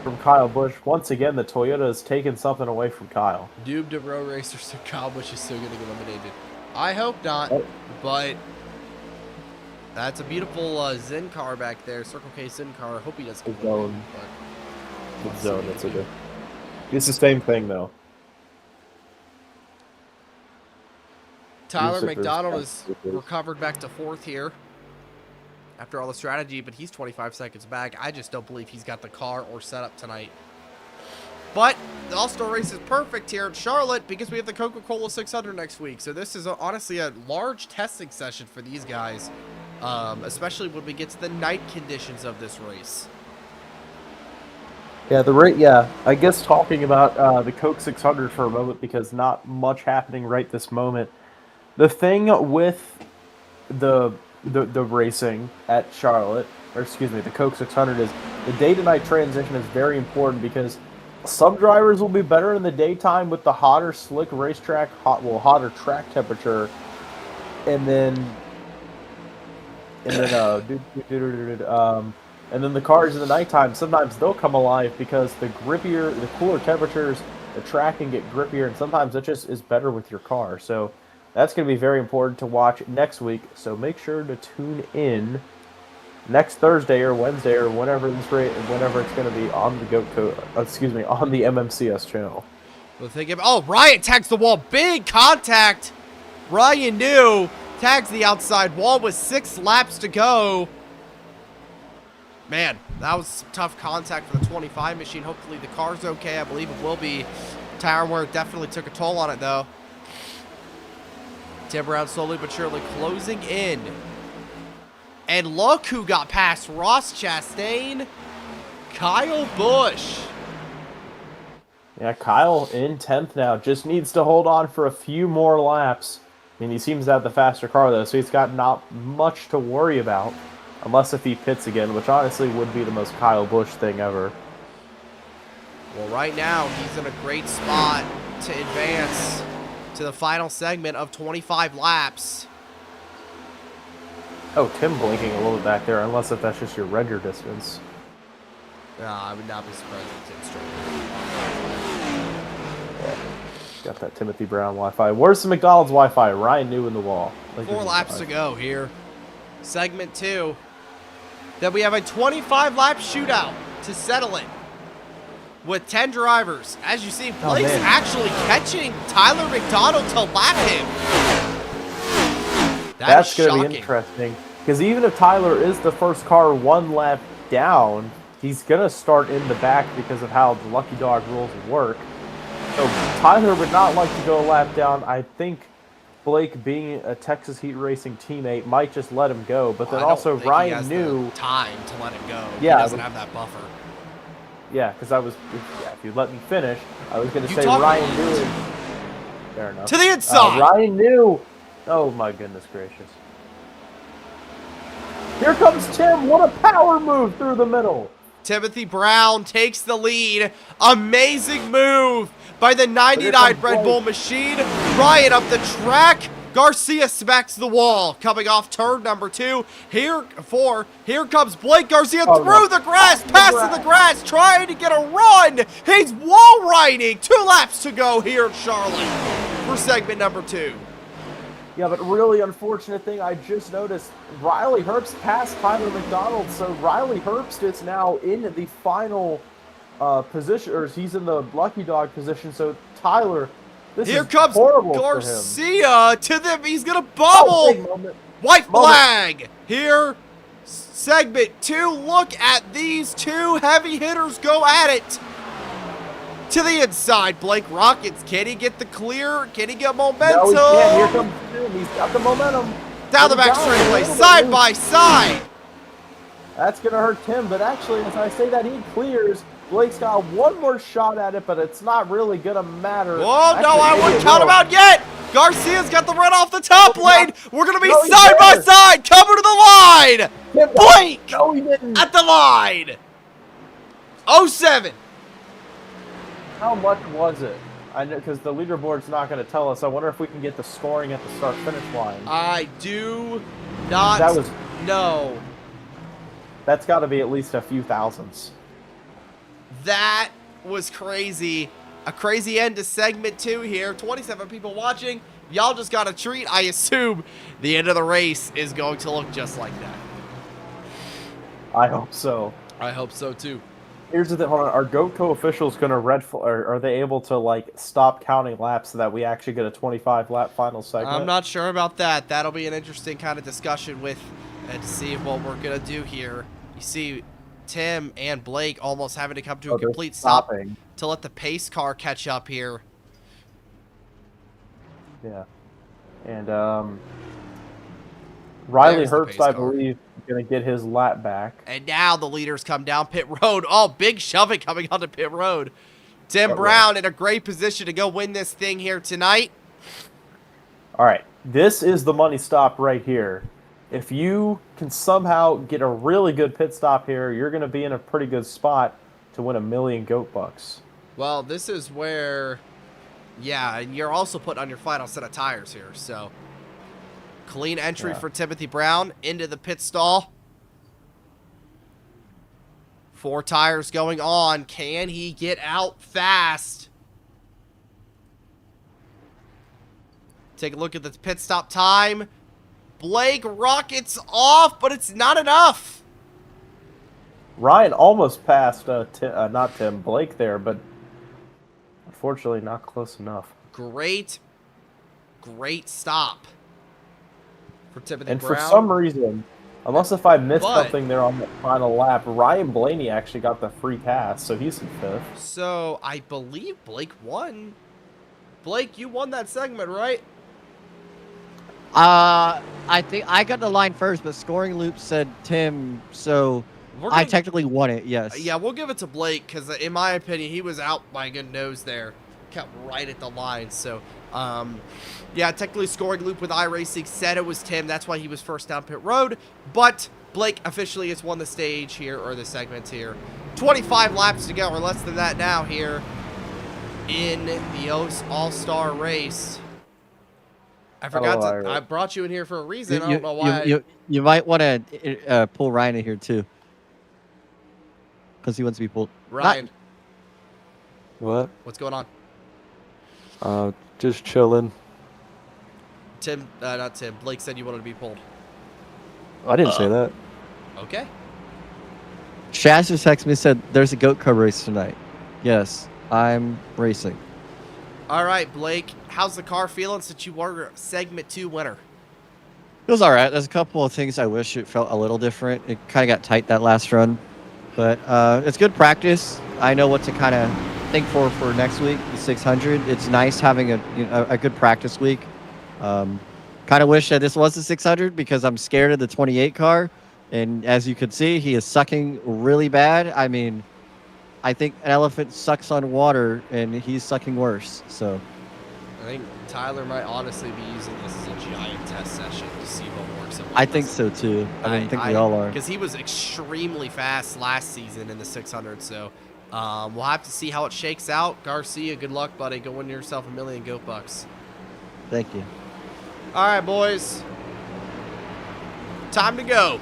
from Kyle Busch. Once again, the Toyota has taken something away from Kyle. Doomed to row racers, so Kyle Busch is still getting eliminated. I hope not, but that's a beautiful Zen car back there, Circle K Zen car. I hope he doesn't Good get eliminated, zone. but Good zone. That's okay. It's the same thing, though. Tyler Lucifer's McDonald back. is recovered back to 4th here after all the strategy, but he's 25 seconds back. I just don't believe he's got the car or setup tonight. But the All-Star race is perfect here at Charlotte because we have the Coca-Cola 600 next week. So this is honestly a large testing session for these guys, especially when we get to the night conditions of this race. Yeah, I guess talking about the Coke 600 for a moment because not much happening right this moment. The thing with the racing at Charlotte, or excuse me, the Coke 600 is the day to night transition is very important because some drivers will be better in the daytime with the hotter, slick racetrack, hotter track temperature, and then the cars in the nighttime sometimes they'll come alive because the cooler temperatures, the track can get grippier, and sometimes it just is better with your car. So that's going to be very important to watch next week. So make sure to tune in next Thursday or Wednesday or whenever it's going to be on the on the MMCS channel. Oh, Ryan tags the wall. Big contact. Ryan New tags the outside wall with 6 laps to go. Man, that was some tough contact for the 25 machine. Hopefully the car's okay. I believe it will be. Tire wear definitely took a toll on it, though. Tim Brown slowly but surely closing in. And look who got past Ross Chastain. Kyle Busch. Yeah, Kyle in 10th now. Just needs to hold on for a few more laps. I mean, he seems to have the faster car, though, so he's got not much to worry about. Unless if he pits again, which honestly would be the most Kyle Busch thing ever. Well, right now, he's in a great spot to advance to the final segment of 25 laps. Oh, Tim blinking a little bit back there, unless if that's just your regular distance. I would not be surprised if Tim's straight. Got that Timothy Brown Wi-Fi. Where's the McDonald's Wi-Fi? Ryan New in the wall. 4 laps to go here. Segment 2. Then we have a 25-lap shootout to settle it with 10 drivers. As you see, Blake's actually catching Tyler McDonald to lap him. That's going to be interesting. Because even if Tyler is the first car 1 lap down, he's going to start in the back because of how the Lucky Dog rules work. So Tyler would not like to go a lap down. I think Blake, being a Texas Heat Racing teammate, might just let him go. But then also Ryan knew time to let him go. Yeah, he doesn't have that buffer. Yeah, because if you let me finish, I was going to say Ryan knew. Fair enough. To the inside. Ryan knew. Oh my goodness gracious! Here comes Tim. What a power move through the middle. Timothy Brown takes the lead. Amazing move by the 99 Red Bull machine. Ryan up the track. Garcia smacks the wall. Coming off turn number 2. Here comes Blake Garcia through the grass, passing the grass, trying to get a run. He's wall riding. 2 laps to go here in Charlotte for segment number 2. Yeah, but really unfortunate thing, I just noticed Riley Herbst passed Tyler McDonald, so Riley Herbst is now in the final position, or he's in the Lucky Dog position, so Tyler, here comes Garcia to them. He's going to bubble. White flag. Here, segment 2. Look at these 2 heavy hitters go at it. To the inside, Blake Rockets. Can he get the clear? Can he get momentum? No, he can't. Here comes Tim. He's got the momentum. Down the back straightaway, side by side. That's going to hurt Tim, but actually, as I say that, he clears. Blake's got 1 more shot at it, but it's not really going to matter. Oh, no, I wouldn't count him out yet. Garcia's got the run off the top lane. We're going to be side by side. Coming to the line. Blake no, he didn't. At the line. 07. How much was it? I know, because the leaderboard's not going to tell us. I wonder if we can get the scoring at the start-finish line. I do not know. That's got to be at least a few thousands. That was crazy. A crazy end to segment 2 here. 27 people watching. Y'all just got a treat. I assume the end of the race is going to look just like that. I hope so. I hope so, too. Here's the thing. Hold on. Are Goatco officials going to are they able to, like, stop counting laps so that we actually get a 25-lap final segment? I'm not sure about that. That'll be an interesting kind of discussion with to see what we're going to do here. You see Tim and Blake almost having to come to a complete stop to let the pace car catch up here. Yeah. And Riley Herbst, I believe, is going to get his lap back. And now the leaders come down pit road. Oh, big shoving coming onto pit road. Tim Brown in a great position to go win this thing here tonight. All right. This is the money stop right here. If you can somehow get a really good pit stop here, you're going to be in a pretty good spot to win $1 million goat bucks. Well, this is where, yeah, and you're also putting on your final set of tires here. So, clean entry for Timothy Brown into the pit stall. 4 tires going on. Can he get out fast? Take a look at the pit stop time. Blake rockets off, but it's not enough. Ryan almost passed, not Tim, Blake there, but unfortunately not close enough. Great stop for Timothy And Brown. for some reason, unless if I missed But- something there on the final lap, Ryan Blaney actually got the free pass, so he's in 5th. So I believe Blake won. Blake, you won that segment, right? I think I got the line first, but Scoring Loop said Tim, so We're I gonna- technically won it. Yes. Yeah, we'll give it to Blake because, in my opinion, he was out by a good nose there. Kept right at the line. So, yeah, technically Scoring Loop with iRacing said it was Tim. That's why he was first down pit road. But Blake officially has won the stage here, or the segment here. 25 laps to go, or less than that now here in the All-Star race. I forgot to. I brought you in here for a reason. I don't know why. You might want to pull Ryan in here too, because he wants to be pulled. Ryan, What? what's going on? Just chilling. Tim, not Tim. Blake said you wanted to be pulled. I didn't say that. Okay. Shaz just texted me and said there's a Goat Cup race tonight. Yes, I'm racing. All right, Blake. How's the car feeling since you were segment 2 winner? It was all right. There's a couple of things I wish it felt a little different. It kind of got tight that last run, but it's good practice. I know what to kind of think for next week, the 600. It's nice having a good practice week. Kind of wish that this was the 600 because I'm scared of the 28 car, and as you can see, he is sucking really bad. I mean, I think an elephant sucks on water, and he's sucking worse. So I think Tyler might honestly be using this as a giant test session to see what works. I think so too. I think we all are. Because he was extremely fast last season in the 600, so we'll have to see how it shakes out. Garcia, good luck, buddy. Go win yourself $1 million Goat Bucks. Thank you. All right, boys. Time to go.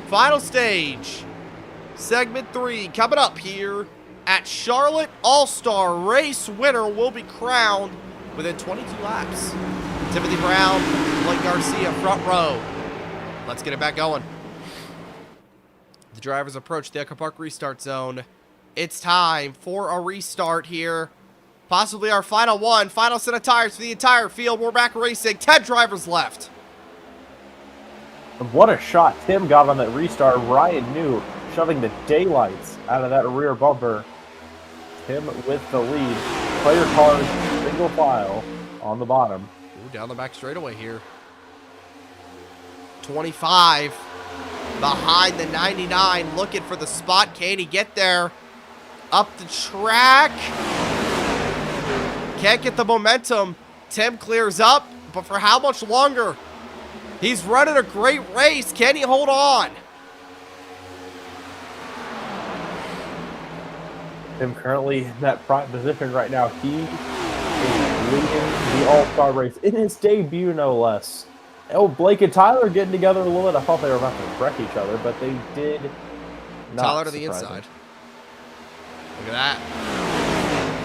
Final stage. Segment 3 coming up here at Charlotte. All-Star race winner will be crowned within 22 laps. Timothy Brown, Blake Garcia, front row. Let's get it back going. The drivers approach the Echo Park restart zone. It's time for a restart here. Possibly our final one. Final set of tires for the entire field. We're back racing. 10 drivers left. What a shot Tim got on that restart. Ryan knew, shoving the daylights out of that rear bumper. Tim with the lead. Player cars, single file on the bottom. Ooh, down the back straightaway here. 25 behind the 99, looking for the spot. Can he get there? Up the track. Can't get the momentum. Tim clears up, but for how much longer? He's running a great race. Can he hold on? Tim currently in that prime position right now. He is leading the All-Star race in his debut, no less. Oh, Blake and Tyler getting together a little bit. I thought they were about to wreck each other, but they did not. Tyler to the surprise inside. him. Look at that.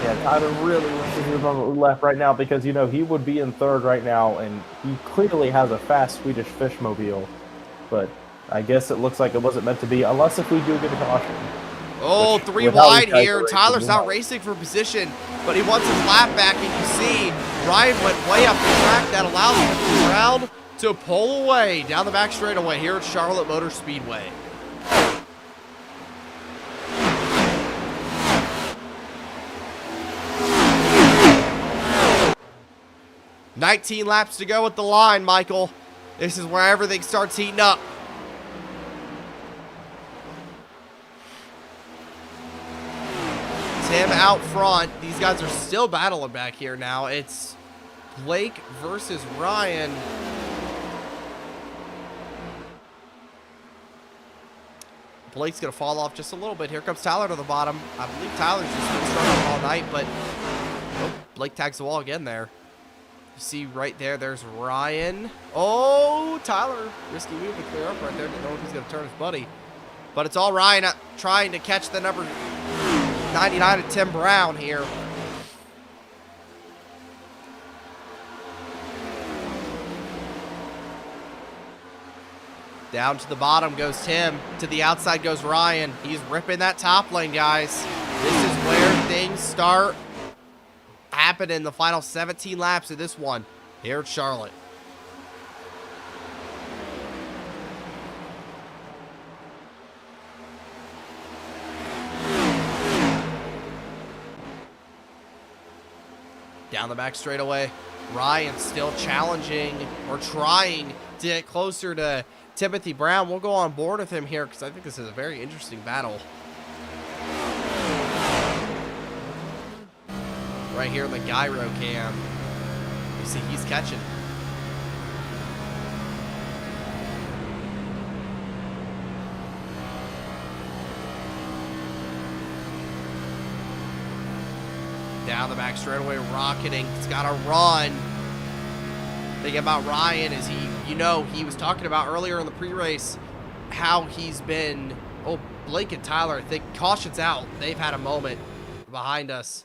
Yeah, Tyler really wishes he was on the left right now because, you know, he would be in third right now, and he clearly has a fast Swedish fishmobile. But I guess it looks like it wasn't meant to be, unless if we do get a caution. Oh, Which, 3 with how wide he here. calculates Tyler's the not wide. racing for position, but he wants his lap back, and you see Ryan went way up the track. That allows him to round to pull away down the back straightaway here at Charlotte Motor Speedway. "19 laps to go at the line, Michael. This is where everything starts heating up." Tim out front. These guys are still battling back here now. It's Blake versus Ryan. Blake's going to fall off just a little bit. Here comes Tyler to the bottom. I believe Tyler's just been struggling all night, but oh, Blake tags the wall again there. You see right there, there's Ryan. Oh, Tyler. Risky move to clear up right there. Didn't know if he's going to turn his buddy. But it's all Ryan trying to catch the number 99 of Tim Brown here. Down to the bottom goes Tim. To the outside goes Ryan. He's ripping that top lane, guys. This is where things start happen in the final 17 laps of this one here at Charlotte. Down the back straightaway. Ryan still challenging or trying to get closer to Timothy Brown. We'll go on board with him here because I think this is a very interesting battle. Right here in the gyro cam. You see he's catching. Down the back straightaway, rocketing. He's got to run. Thing about Ryan is he was talking about earlier in the pre-race how he's been, Blake and Tyler, I think, caution's out. They've had a moment behind us,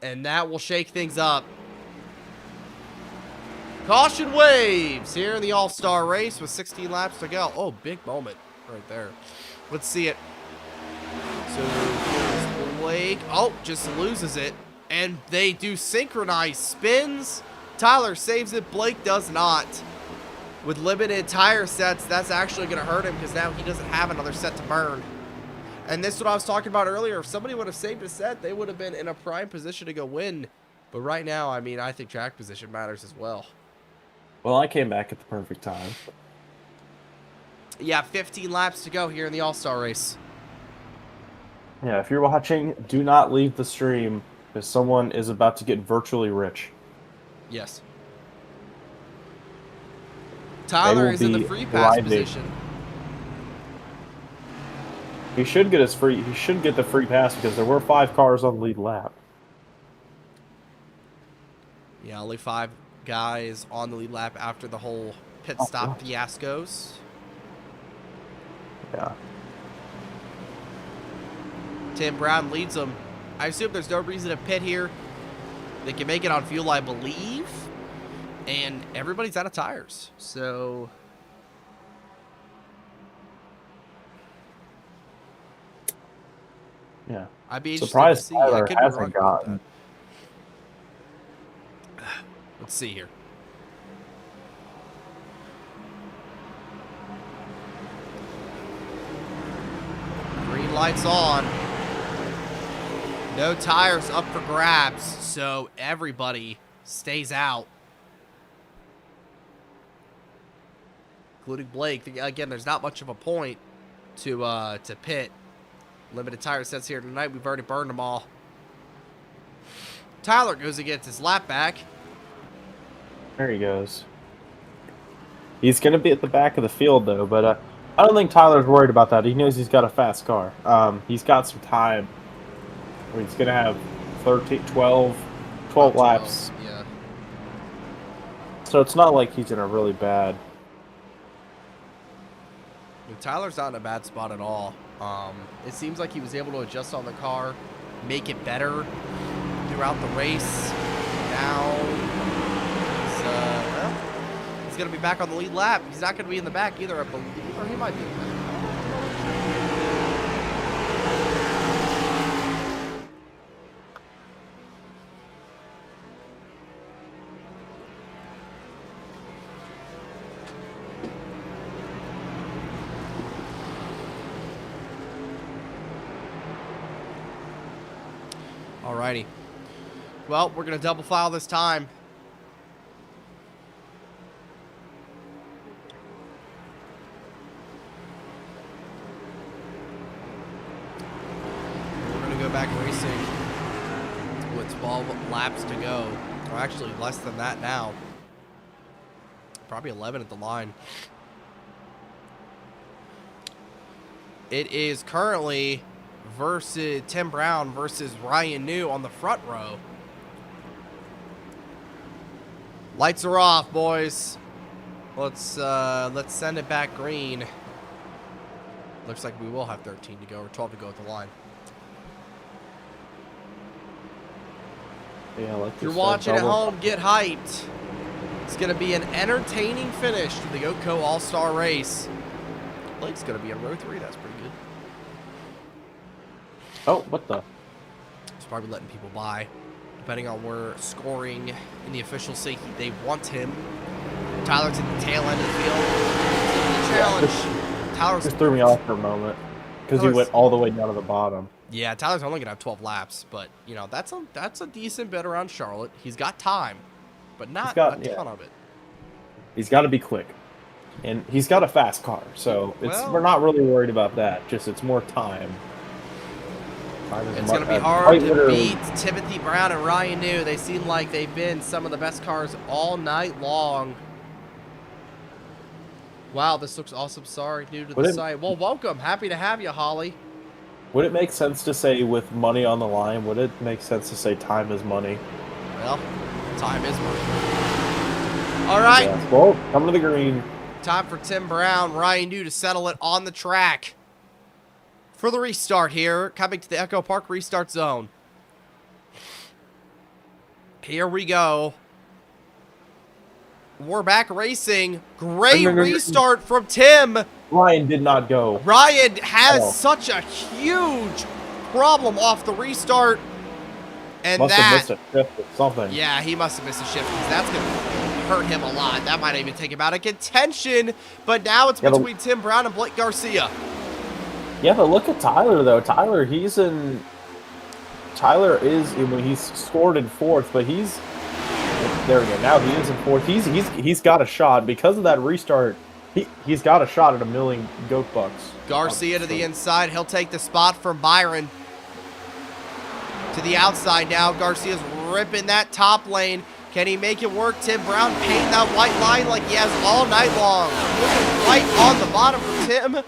and that will shake things up. Caution waves here in the All-Star race with 16 laps to go. Oh, big moment right there. Let's see it. So here's Blake. Oh, just loses it. And they do synchronized spins. Tyler saves it. Blake does not. With limited tire sets, that's actually going to hurt him because now he doesn't have another set to burn. And this is what I was talking about earlier. If somebody would have saved a set, they would have been in a prime position to go win. But right now, I mean, I think track position matters as well. Well, I came back at the perfect time. Yeah, 15 laps to go here in the All-Star race. Yeah, if you're watching, do not leave the stream because someone is about to get virtually rich. Yes. Tyler is in the free pass position. He should get He should get the free pass because there were 5 cars on the lead lap. Yeah, only 5 guys on the lead lap after the whole pit stop fiascos. Yeah. Tim Brown leads them. I assume there's no reason to pit here. They can make it on fuel, I believe. And everybody's out of tires. So yeah. I'd be interested surprised to see. Tyler hasn't gotten. Let's see here. Green lights on. No tires up for grabs, so everybody stays out. Including Blake. Again, there's not much of a point to pit. Limited tire sets here tonight. We've already burned them all. Tyler goes against his lap back. There he goes. He's going to be at the back of the field, though, but I don't think Tyler's worried about that. He knows he's got a fast car. He's got some time. He's going to have 12 laps. Yeah. So it's not like he's in a really bad... Tyler's not in a bad spot at all. It seems like he was able to adjust on the car, make it better throughout the race. Now he's going to be back on the lead lap. He's not going to be in the back either, I believe, or he might be in the back. Alrighty. Well, we're going to double file this time. We're going to go back racing with 12 laps to go. Or actually less than that now. Probably 11 at the line. It is currently versus Tim Brown versus Ryan New on the front row. Lights are off, boys. Let's send it back green. Looks like we will have 13 to go or 12 to go at the line. Yeah, like if you're watching at home, get hyped. It's going to be an entertaining finish to the Goatco All-Star race. Blake's going to be in row 3. That's pretty good. Oh, what the? He's probably letting people by. depending on where scoring in the officials say they want him. Tyler's in the tail end of the field. The challenge. Tyler's Just threw me off for a moment because he went all the way down to the bottom. Yeah, Tyler's only gonna have 12 laps, but you know that's a decent bit around Charlotte. He's got time, but not a ton of it. He's got to be quick, and he's got a fast car, so we're not really worried about that. Just it's more time. It's going to be hard to beat Timothy Brown and Ryan New. They seem like they've been some of the best cars all night long. Wow, this looks awesome. Sorry, new to the site. Well, welcome. Happy to have you, Holly. Would it make sense to say with money on the line, would it make sense to say time is money? Well, time is money. All right. Yeah. Well, come to the green. Time for Tim Brown, Ryan New to settle it on the track. For the restart here, coming to the Echo Park restart zone. Here we go. We're back racing. Great restart from Tim. Ryan did not go. Ryan has such a huge problem off the restart. And must have missed a shift or something. Yeah, he must have missed a shift because that's going to hurt him a lot. That might even take him out of contention. But now it's between Tim Brown and Blake Garcia. Yeah, but look at Tyler, though. Tyler is, he's scored in fourth, but there we go. Now he is in fourth. He's got a shot. Because of that restart, he's got a shot at $1 million goat bucks. Garcia to the inside. He'll take the spot from Byron. To the outside now. Garcia's ripping that top lane. Can he make it work? Tim Brown painting that white line like he has all night long. Looking right on the bottom for Tim.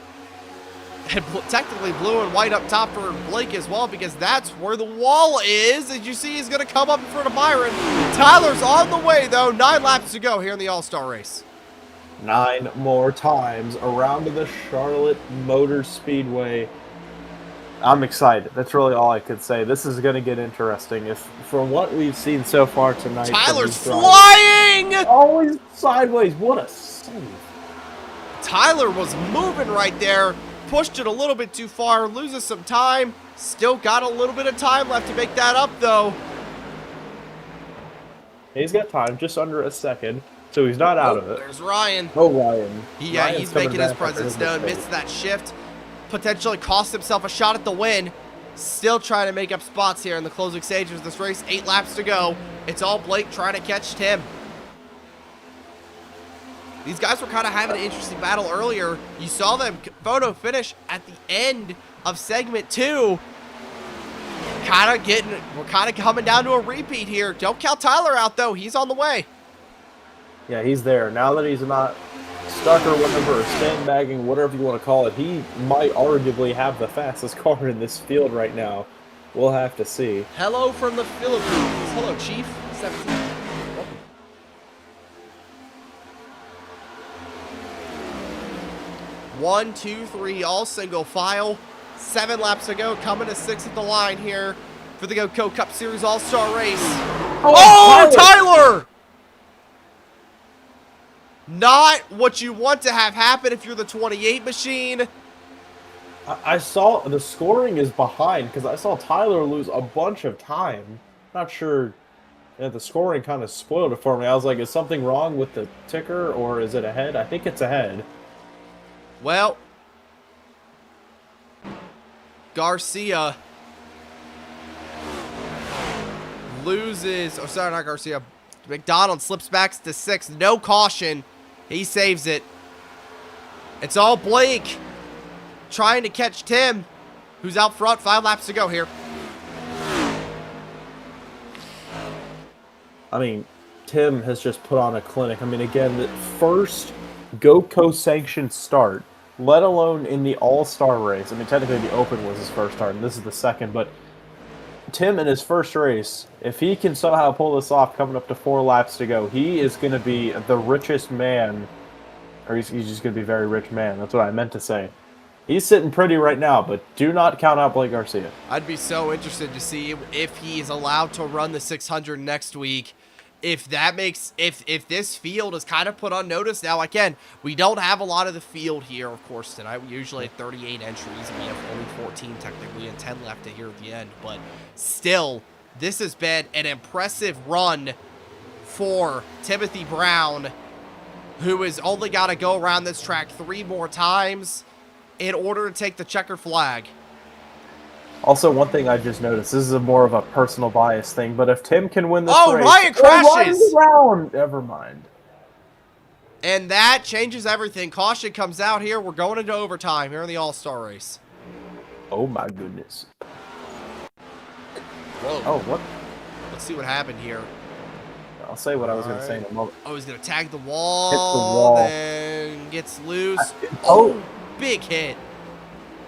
And technically blue and white up top for Blake as well, because that's where the wall is. As you see, he's going to come up in front of Byron. Tyler's on the way, though. 9 laps to go here in the All-Star race. 9 more times around to the Charlotte Motor Speedway. I'm excited. That's really all I could say. This is going to get interesting. From what we've seen so far tonight. Tyler's flying! Always sideways. What a save. Tyler was moving right there. Pushed it a little bit too far, loses some time. Still got a little bit of time left to make that up, though. He's got time, just under a second, so he's not out of it. There's Ryan. Oh, Ryan. Yeah, he's making his presence known. Missed that shift. Potentially cost himself a shot at the win. Still trying to make up spots here in the closing stages of this race. 8 laps to go. It's all Blake trying to catch Tim. These guys were kind of having an interesting battle earlier. You saw them photo finish at the end of segment 2. We're kind of coming down to a repeat here. Don't count Tyler out, though. He's on the way. Yeah, he's there. Now that he's not stuck or whatever, or sandbagging, whatever you want to call it, he might arguably have the fastest car in this field right now. We'll have to see. Hello from the Philippines. Hello, Chief. 17. 1, 2, 3, all single file. 7 laps to go, coming to 6th at the line here for the Goatco Cup Series All-Star race. Oh, Tyler! Not what you want to have happen if you're the 28 machine. I saw the scoring is behind because I saw Tyler lose a bunch of time. Not sure. Yeah, the scoring kind of spoiled it for me. I was like, is something wrong with the ticker or is it ahead? I think it's ahead. Well, Garcia loses, sorry, not Garcia. McDonald slips back to 6th. No caution. He saves it. It's all Blake trying to catch Tim, who's out front. 5 laps to go here. I mean, Tim has just put on a clinic. I mean, again, the first Goatco sanctioned start, let alone in the All-Star race. I mean, technically the Open was his first start, and this is the second, but Tim in his first race, if he can somehow pull this off coming up to 4 laps to go, he is going to be the richest man, or he's just going to be a very rich man. That's what I meant to say. He's sitting pretty right now, but do not count out Blake Garcia. I'd be so interested to see if he's allowed to run the 600 next week. If that makes, if this field is kind of put on notice. Now, again, we don't have a lot of the field here, of course, tonight. We usually have 38 entries, and we have only 14 technically, and 10 left to here at the end. But still, This has been an impressive run for Timothy Brown, who has only got to go around this track 3 more times in order to take the checkered flag. Also, one thing I just noticed, this is more of a personal bias thing, but if Tim can win this race... Ryan crashes! Ryan never mind. And that changes everything. Caution comes out here. We're going into overtime here in the All-Star race. Oh my goodness. Whoa. Oh, what? Let's see what happened here. I'll say what I was going to say in a moment. Oh, he's going to tag the wall. Hit the wall. Then gets loose. Oh. Big hit.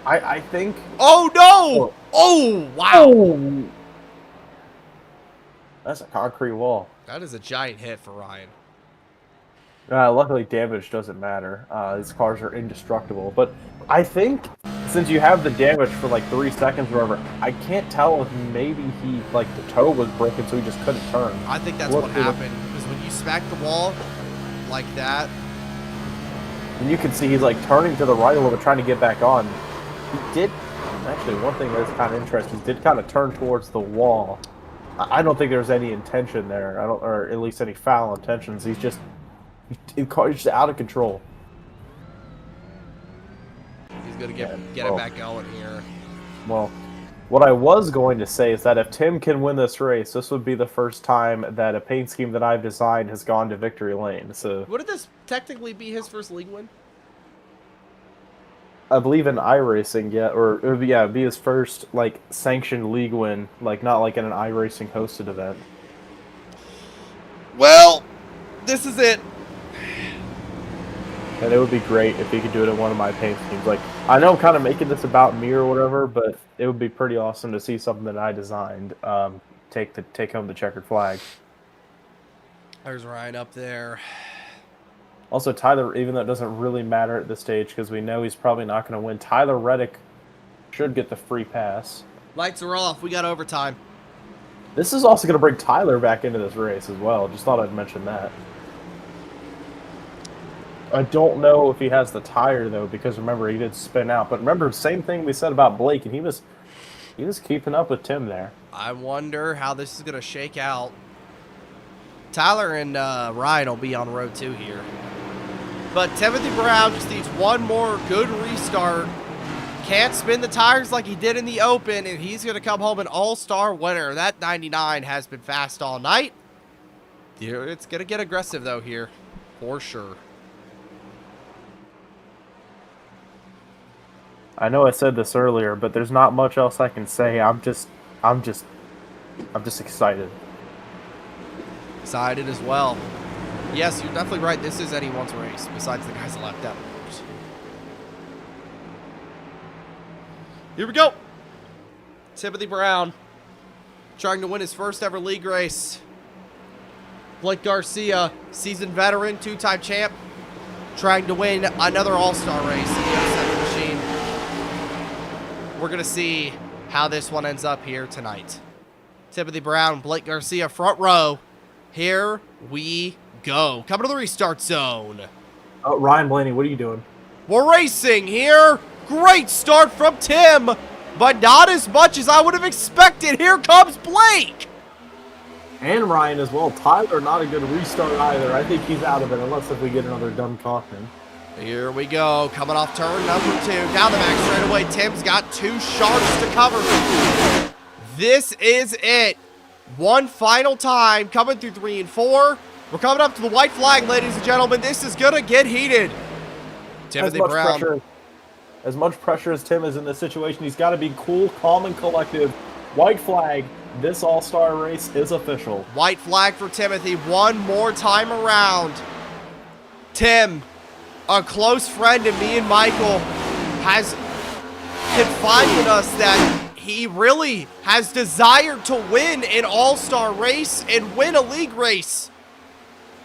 I think... Oh, no! Oh, wow. Oh. That's a concrete wall. That is a giant hit for Ryan. Luckily, damage doesn't matter. These cars are indestructible. But I think since you have the damage for like 3 seconds or whatever, I can't tell if maybe he, like, the toe was broken so he just couldn't turn. I think that's what happened. Because when you smack the wall like that... And you can see he's, like, turning to the right a little bit, trying to get back on. He did... Actually, one thing that's kind of interesting, he did kind of turn towards the wall. I don't think there's any intention there. Or at least any foul intentions. He's just out of control. He's going to get it back going here. Well, what I was going to say is that if Tim can win this race, this would be the first time that a paint scheme that I've designed has gone to victory lane. So, would this technically be his first league win? I believe in iRacing, yeah, or it'd be his first like sanctioned league win, like not like in an iRacing hosted event. Well, this is it. And it would be great if he could do it in one of my paint schemes. Like, I know I'm kind of making this about me or whatever, but it would be pretty awesome to see something that I designed take home the checkered flag. There's Ryan up there. Also, Tyler, even though it doesn't really matter at this stage because we know he's probably not going to win, Tyler Reddick should get the free pass. Lights are off. We got overtime. This is also going to bring Tyler back into this race as well. Just thought I'd mention that. I don't know if he has the tire, though, because remember, he did spin out. But remember, same thing we said about Blake, and he was keeping up with Tim there. I wonder how this is going to shake out. Tyler and Ryan will be on road 2 here. But Timothy Brown just needs one more good restart. Can't spin the tires like he did in the Open, and he's going to come home an all-star winner. That 99 has been fast all night. It's going to get aggressive, though, here. For sure. I know I said this earlier, but there's not much else I can say. I'm just excited. Excited as well. Yes, you're definitely right. This is anyone's race, besides the guys left out. Here we go. Timothy Brown trying to win his first ever league race. Blake Garcia, seasoned veteran, 2-time champ, trying to win another all-star race in the 07 machine. We're going to see how this one ends up here tonight. Timothy Brown, Blake Garcia, front row. Here we go. Coming to the restart zone. Oh, Ryan Blaney, what are you doing? We're racing here. Great start from Tim, but not as much as I would have expected. Here comes Blake. And Ryan as well. Tyler, not a good restart either. I think he's out of it, unless if we get another dumb caution. Here we go. Coming off turn number 2. Down the back straightaway. Tim's got 2 sharks to cover. This is it. One final time. Coming through 3 and 4. We're coming up to the white flag, ladies and gentlemen. This is going to get heated. Timothy Brown. As much pressure as Tim is in this situation, he's got to be cool, calm, and collective. White flag. This all-star race is official. White flag for Timothy one more time around. Tim, a close friend of me and Michael, has confided us that he really has desired to win an all-star race and win a league race.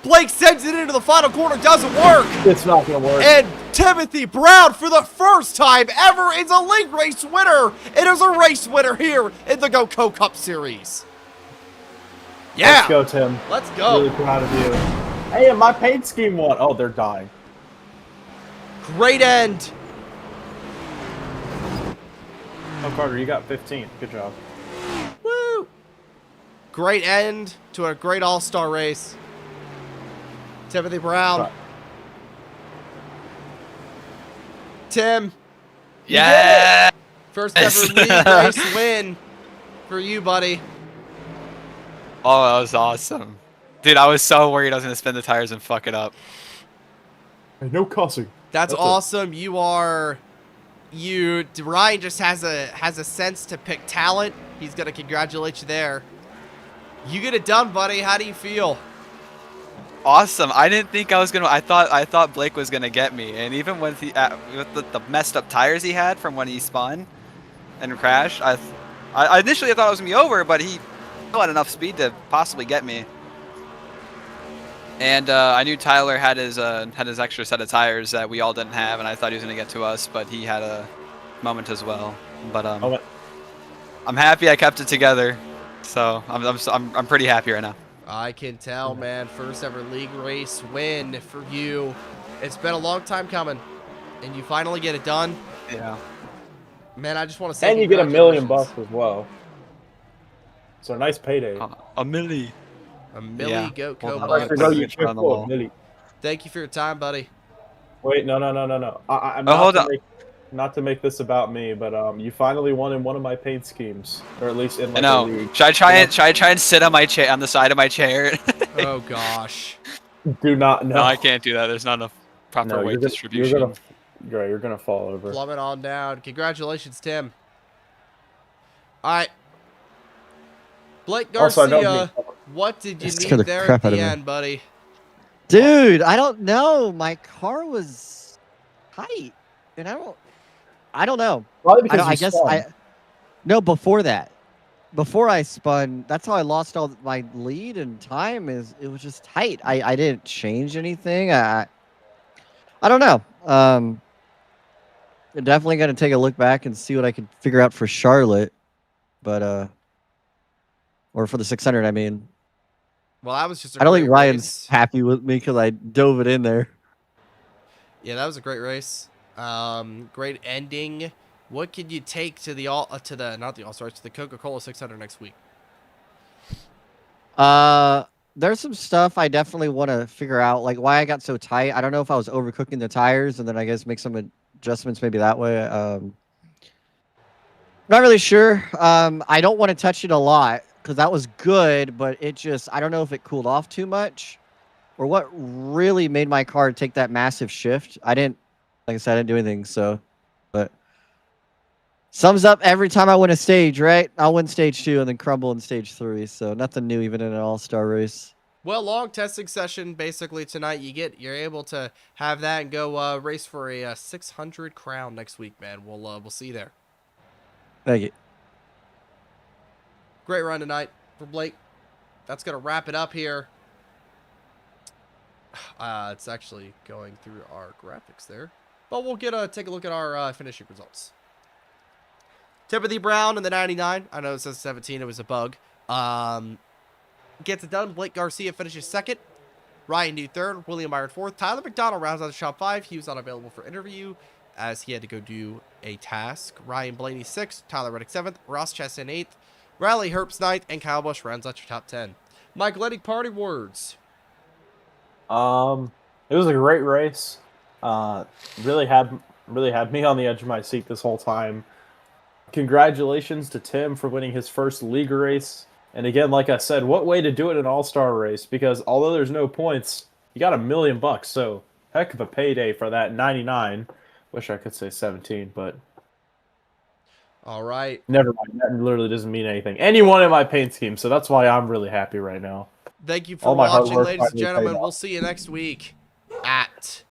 Blake sends it into the final corner, doesn't work. It's not going to work. And Timothy Brown, for the first time ever, is a league race winner. It is a race winner here in the Goatco Cup Series. Yeah. Let's go, Tim. Let's go. Really proud of you. Hey, and my paint scheme won. Oh, they're dying. Great end. Oh, Carter, you got 15. Good job. Woo. Great end to a great all-star race. Timothy Brown. Right. Tim, Yeah. first ever league race win for you, buddy. Oh, that was awesome. Dude, I was so worried I was going to spin the tires and fuck it up. Hey, no cussing. That's That's it. awesome. Ryan just has a sense to pick talent. He's gonna congratulate you there. You get it done, buddy. How do you feel? Awesome. I didn't think I was going to... I thought Blake was going to get me. And even with the messed up tires he had from when he spun and crashed, I initially thought it was going to be over, but he still had enough speed to possibly get me. And I knew Tyler had his extra set of tires that we all didn't have, and I thought he was going to get to us, but he had a moment as well. But I'm happy I kept it together, so I'm pretty happy right now. I can tell, man. First ever league race win for you. It's been a long time coming, and you finally get it done. Yeah. Man, I just want to say And you get $1 million congratulations. as well. So a nice payday. A milli. A milli Goatco Hold on, I'd bucks. like to know you Put it on the for wall. $1 million. Thank you for your time, buddy. Wait, no. I'm Oh, hold up. Not to make this about me, but you finally won in one of my paint schemes, or at least in I like know. a league. Should I try and sit on my chair on the side of my chair? Oh gosh. Do not know. No, I can't do that. There's not enough proper weight distribution. You're gonna fall over. Plummet on down. Congratulations, Tim. All right. Blake Also, I don't Garcia, what did you That scared the need there at crap out the of me. end, buddy? Dude, I don't know. My car was tight, and I don't know. Probably because I guess no, before that. Before I spun, that's how I lost all my lead and time. It was just tight. I didn't change anything. I don't know. I'm definitely gonna take a look back and see what I can figure out for Charlotte, but or for the 600. I mean, Well, that was just a I don't great think Ryan's race. happy with me because I dove it in there. Yeah, that was a great race. Great ending. What could you take to the Coca-Cola 600 next week? There's some stuff I definitely want to figure out, like why I got so tight. I don't know if I was overcooking the tires, and then I guess make some adjustments maybe that way. Not really sure. I don't want to touch it a lot because that was good, but it just, I don't know if it cooled off too much or what really made my car take that massive shift. Like I said, I didn't do anything. So, but sums up every time I win a stage, right? I'll win stage 2 and then crumble in stage 3. So nothing new even in an all-star race. Well, long testing session basically tonight. You're able to have that and go race for a 600 crown next week, man. We'll see you there. Thank you. Great run tonight for Blake. That's gonna wrap it up here. It's actually going through our graphics there, but we'll take a look at our finishing results. Timothy Brown in the 99. I know it says 17. It was a bug. Gets it done. Blake Garcia finishes second. Ryan New third. William Iron fourth. Tyler McDonald rounds out the top 5. He was unavailable for interview as he had to go do a task. Ryan Blaney sixth. Tyler Reddick 7th. Ross Chastain 8th. Riley Herbst 9th. And Kyle Busch rounds out your top 10. Mike Lenny, party words. It was a great race. Really had me on the edge of my seat this whole time. Congratulations to Tim for winning his first league race. And again, like I said, what way to do it in an all-star race? Because although there's no points, you got $1 million. So heck of a payday for that 99. Wish I could say 17, but All right. never mind. That literally doesn't mean anything. And you won in my paint scheme, so that's why I'm really happy right now. Thank you for All my hard watching, work ladies and finally paid gentlemen. off. We'll see you next week at